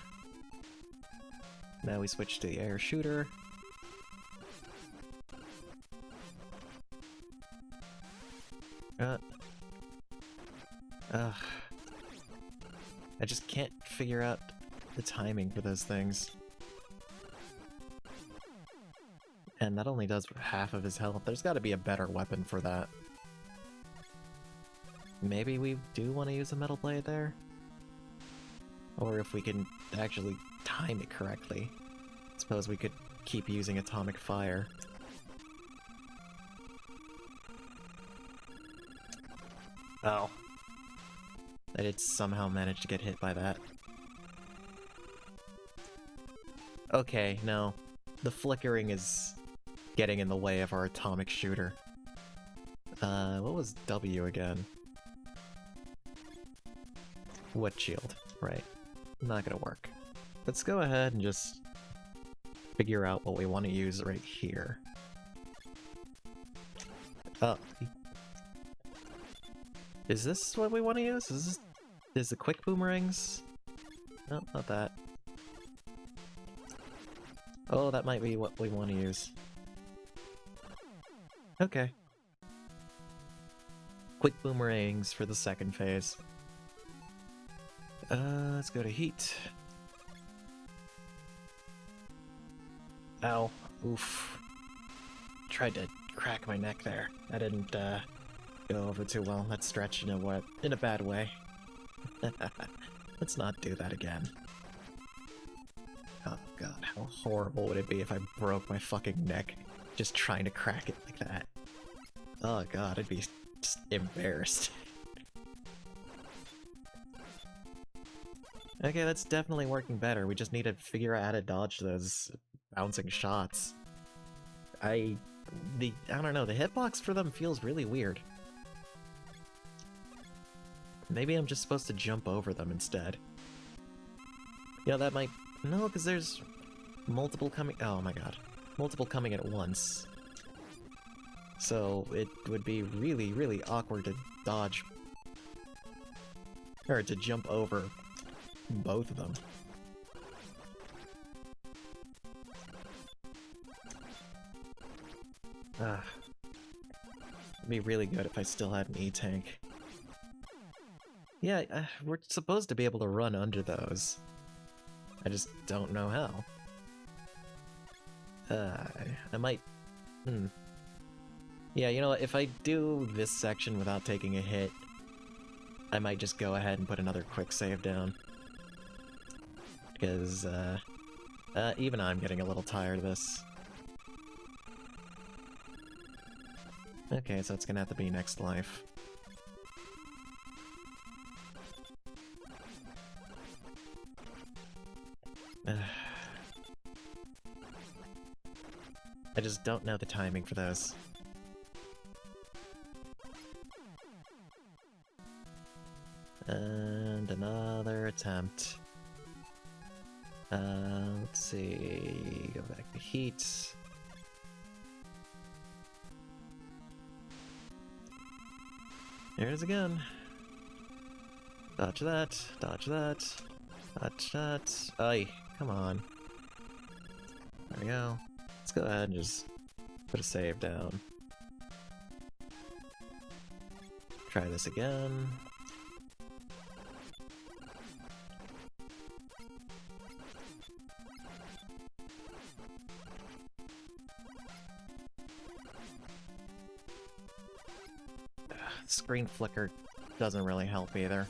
Now we switch to the air shooter. I just can't figure out the timing for those things. And that only does half of his health. There's gotta be a better weapon for that. Maybe we do want to use a metal blade there? Or if we can actually time it correctly. Suppose we could keep using atomic fire. Oh. I did somehow manage to get hit by that. Okay, no. The flickering is getting in the way of our atomic shooter. What was W again? Wood shield, right. Not gonna work. Let's go ahead and just figure out what we want to use right here. Is this what we want to use? Is the quick boomerangs? No, not that. Oh, that might be what we want to use. Okay. Quick boomerangs for the second phase. Let's go to heat. Ow. Oof. Tried to crack my neck there. That didn't, go over too well. That stretched in a bad way. Let's not do that again. Oh god, how horrible would it be if I broke my fucking neck just trying to crack it like that? Oh god, I'd be just embarrassed. Okay, that's definitely working better. We just need to figure out how to dodge those bouncing shots. I don't know, the hitbox for them feels really weird. Maybe I'm just supposed to jump over them instead. Yeah, that might... No, because there's multiple coming... Oh my god. Multiple coming at once. So it would be really, really awkward to dodge. Or to jump over both of them. It'd be really good if I still had an E-Tank. Yeah, we're supposed to be able to run under those. I just don't know how. I might... Yeah, you know what, if I do this section without taking a hit, I might just go ahead and put another quick save down. Because, even I'm getting a little tired of this. Okay, so it's gonna have to be next life. I just don't know the timing for those. And another attempt. Let's see... Go back to heat. There it is again. Dodge that, dodge that, dodge that. Ay, come on. There we go. Let's go ahead and just put a save down. Try this again. Screen flicker doesn't really help either.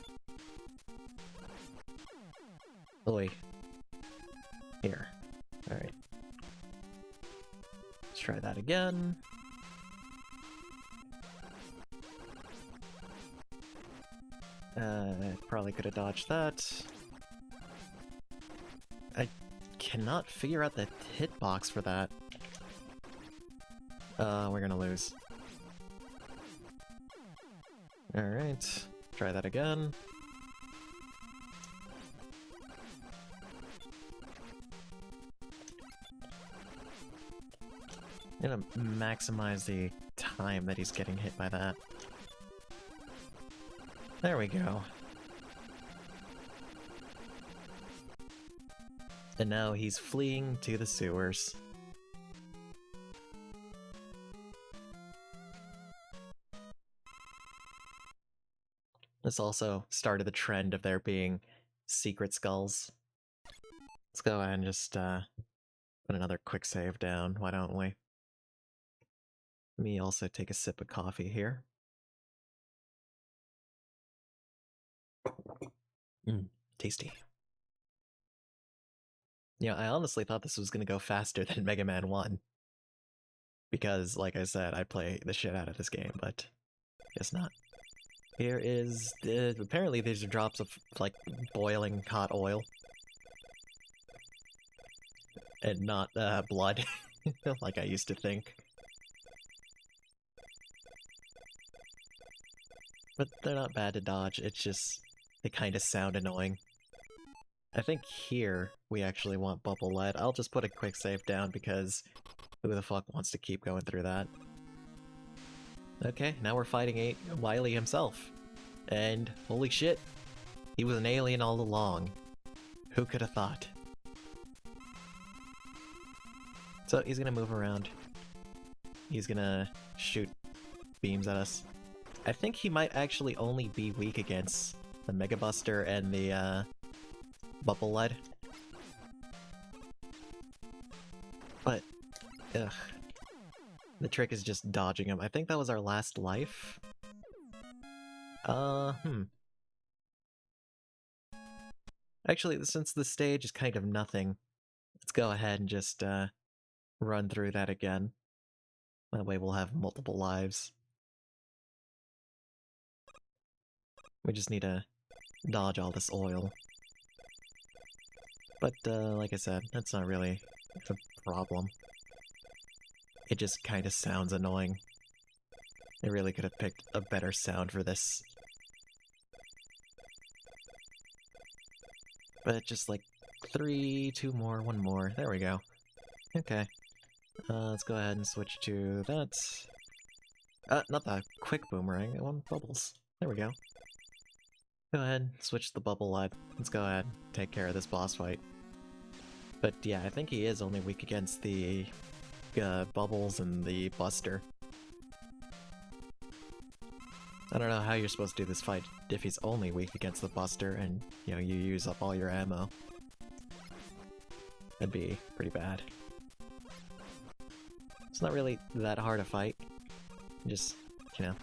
Oi. Here. Alright. Let's try that again. Probably could have dodged that. I cannot figure out the hitbox for that. We're gonna lose. Alright, try that again. I'm gonna maximize the time that he's getting hit by that. There we go. And now he's fleeing to the sewers. This also started the trend of there being secret skulls. Let's go ahead and just put another quick save down, why don't we? Let me also take a sip of coffee here. Tasty. Yeah, I honestly thought this was gonna go faster than Mega Man 1. Because, like I said, I play the shit out of this game, but guess not. Here is... apparently these are drops of, like, boiling hot oil. And not, blood, like I used to think. But they're not bad to dodge, it's just... they kinda sound annoying. I think here we actually want Bubble Lead. I'll just put a quick save down because who the fuck wants to keep going through that? Okay, now we're fighting Wily himself. And holy shit, he was an alien all along. Who could have thought? So he's gonna move around. He's gonna shoot beams at us. I think he might actually only be weak against the Mega Buster and the Bubble Lead. But, ugh. The trick is just dodging him. I think that was our last life. Actually, since the stage is kind of nothing, Let's go ahead and just run through that again. That way we'll have multiple lives. We just need to dodge all this oil. But like I said, that's not really the problem. It just kind of sounds annoying. They really could have picked a better sound for this. But just like 3, 2 more, 1 more. There we go. Okay. Let's go ahead and switch to that. Not the quick boomerang, I want bubbles. There we go. Go ahead, switch the bubble lad. Let's go ahead, take care of this boss fight. But yeah, I think he is only weak against the bubbles and the buster. I don't know how you're supposed to do this fight if he's only weak against the buster and, you know, you use up all your ammo. That'd be pretty bad. It's not really that hard a fight. Just, you know,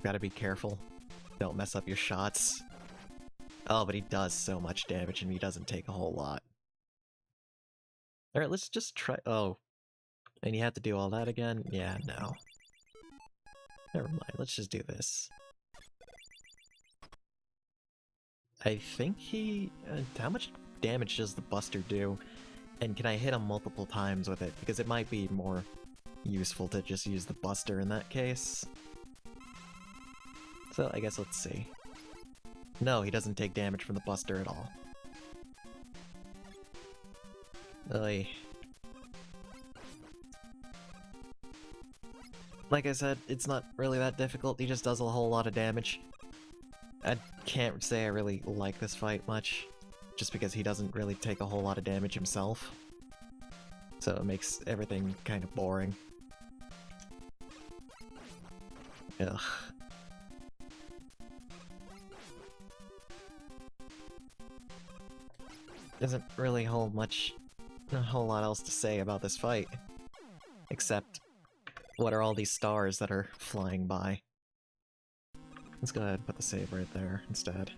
gotta be careful. Don't mess up your shots. Oh, but he does so much damage and he doesn't take a whole lot. Alright, let's just try— oh. And you have to do all that again? Yeah, no. Never mind, let's just do this. I think he— how much damage does the buster do? And can I hit him multiple times with it? Because it might be more useful to just use the buster in that case. So I guess let's see. No, he doesn't take damage from the buster at all. Oy. Like I said, it's not really that difficult, he just does a whole lot of damage. I can't say I really like this fight much, just because he doesn't really take a whole lot of damage himself. So it makes everything kind of boring. Ugh. Doesn't really hold a whole lot else to say about this fight. Except, what are all these stars that are flying by? Let's go ahead and put the save right there instead.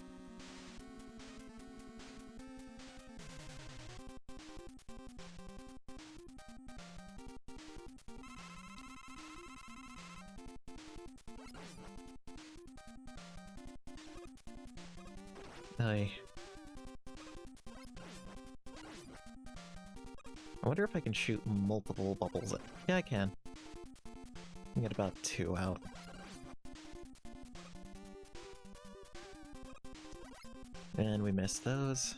I wonder if I can shoot multiple bubbles at— yeah, I can. I can get about 2 out. And we missed those.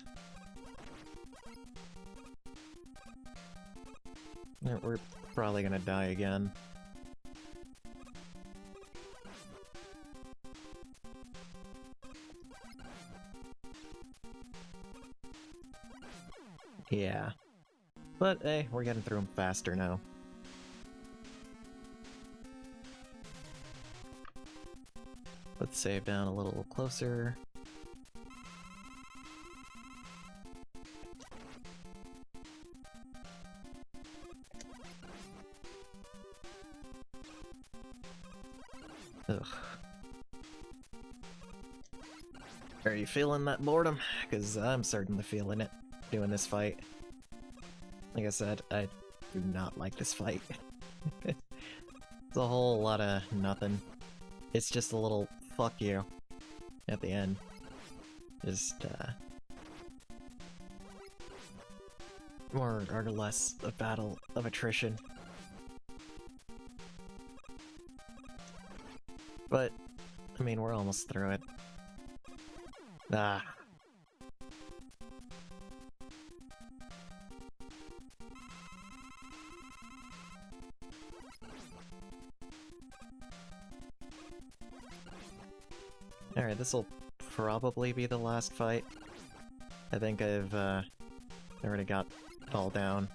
We're probably gonna die again. Yeah. But hey, we're getting through them faster now. Let's save down a little closer. Ugh. Are you feeling that boredom? Because I'm certainly feeling it, doing this fight. Like I said, I do not like this fight. It's a whole lot of nothing. It's just a little fuck you at the end. Just, more or less a battle of attrition. But, I mean, we're almost through it. Ah. Alright, this'll probably be the last fight. I think I've already got it all down.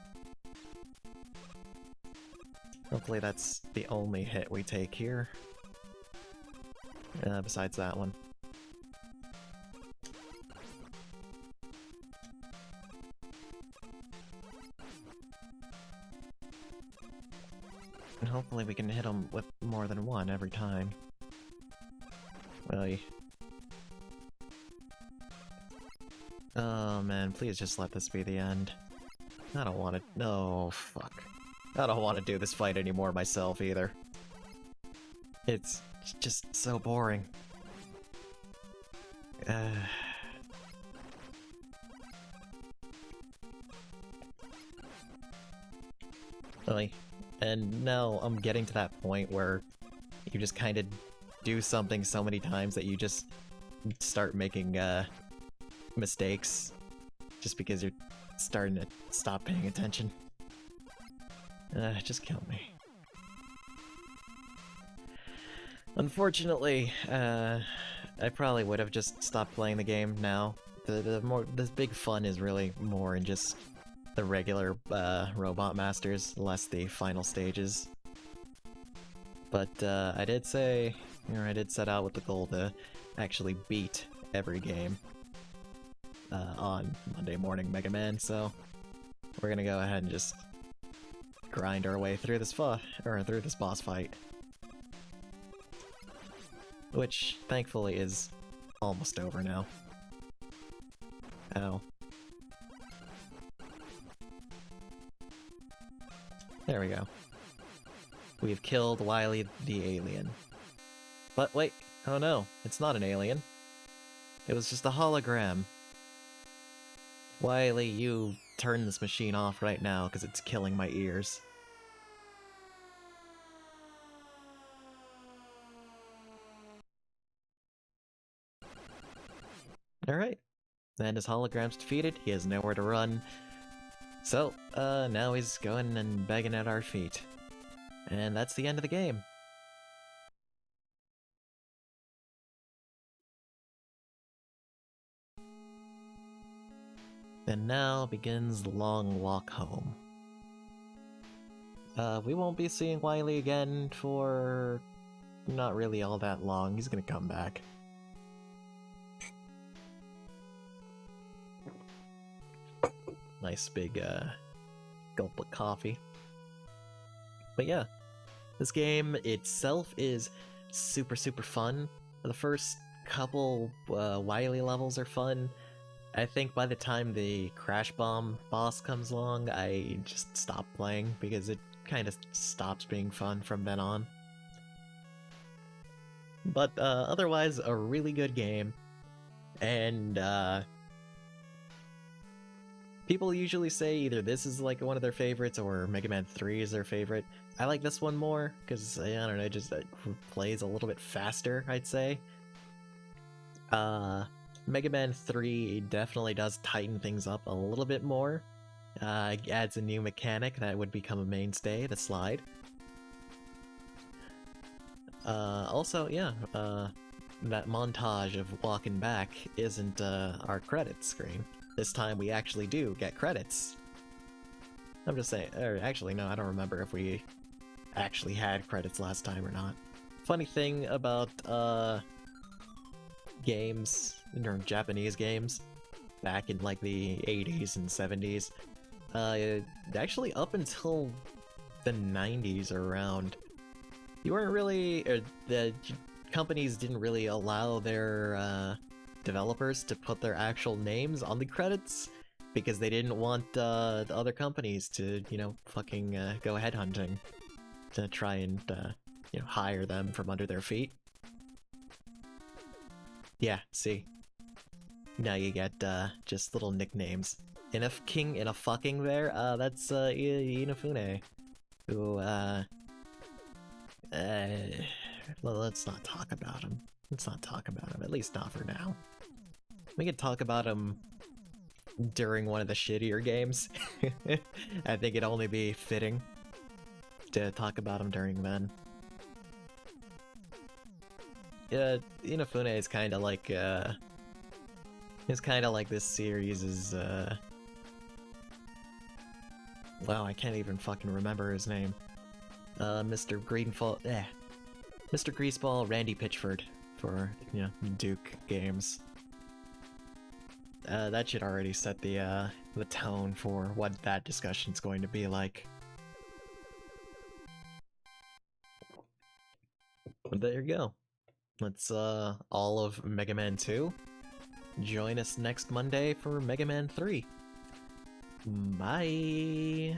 Hopefully that's the only hit we take here. Besides that one. And hopefully we can hit him with more than one every time. Really. Oh man, please just let this be the end. I don't want to... No, fuck. I don't want to do this fight anymore myself, either. It's just so boring. Really? And now I'm getting to that point where you just kind of do something so many times that you just start making, mistakes just because you're starting to stop paying attention. Just kill me. Unfortunately, I probably would have just stopped playing the game now. The big fun is really more in just the regular Robot Masters, less the final stages. But I did say, or I did set out with the goal to actually beat every game on Monday Morning Mega Man, so we're gonna go ahead and just grind our way through this through this boss fight. Which, thankfully, is almost over now. Ow. There we go. We've killed Wily the alien. But wait, oh no, it's not an alien. It was just a hologram. Wily, you turn this machine off right now, because it's killing my ears. Alright. And his hologram's defeated, he has nowhere to run. So, now he's going and begging at our feet. And that's the end of the game. And now begins the long walk home. We won't be seeing Wily again for not really all that long. He's gonna come back. Nice big, gulp of coffee. But yeah, this game itself is super fun. The first couple Wily levels are fun. I think by the time the Crash Bomb boss comes along, I just stop playing because it kind of stops being fun from then on. But otherwise, a really good game. And people usually say either this is like one of their favorites or Mega Man 3 is their favorite. I like this one more because, I don't know, it just plays a little bit faster, I'd say. Mega Man 3 definitely does tighten things up a little bit more. Adds a new mechanic that would become a mainstay, the slide. Also, yeah, that montage of walking back isn't our credits screen. This time we actually do get credits. I'm just saying, or actually no, I don't remember if we actually had credits last time or not. Funny thing about games, or Japanese games, back in like the 80s and 70s, actually up until the 90s around, you weren't really, or the companies didn't really allow their developers to put their actual names on the credits because they didn't want the other companies to, you know, fucking go headhunting to try and, you know, hire them from under their feet. Yeah, see? Now you get just little nicknames. King in a fucking there, that's Inafune, who let's not talk about him. Let's not talk about him, at least not for now. We could talk about him during one of the shittier games. I think it'd only be fitting to talk about him during then. Yeah, Inafune is kind of like, this series is, wow, I can't even fucking remember his name. Mr. Mr. Greaseball, Randy Pitchford for, you know, Duke Games. That should already set the tone for what that discussion's going to be like. But there you go. That's all of Mega Man 2. Join us next Monday for Mega Man 3. Bye!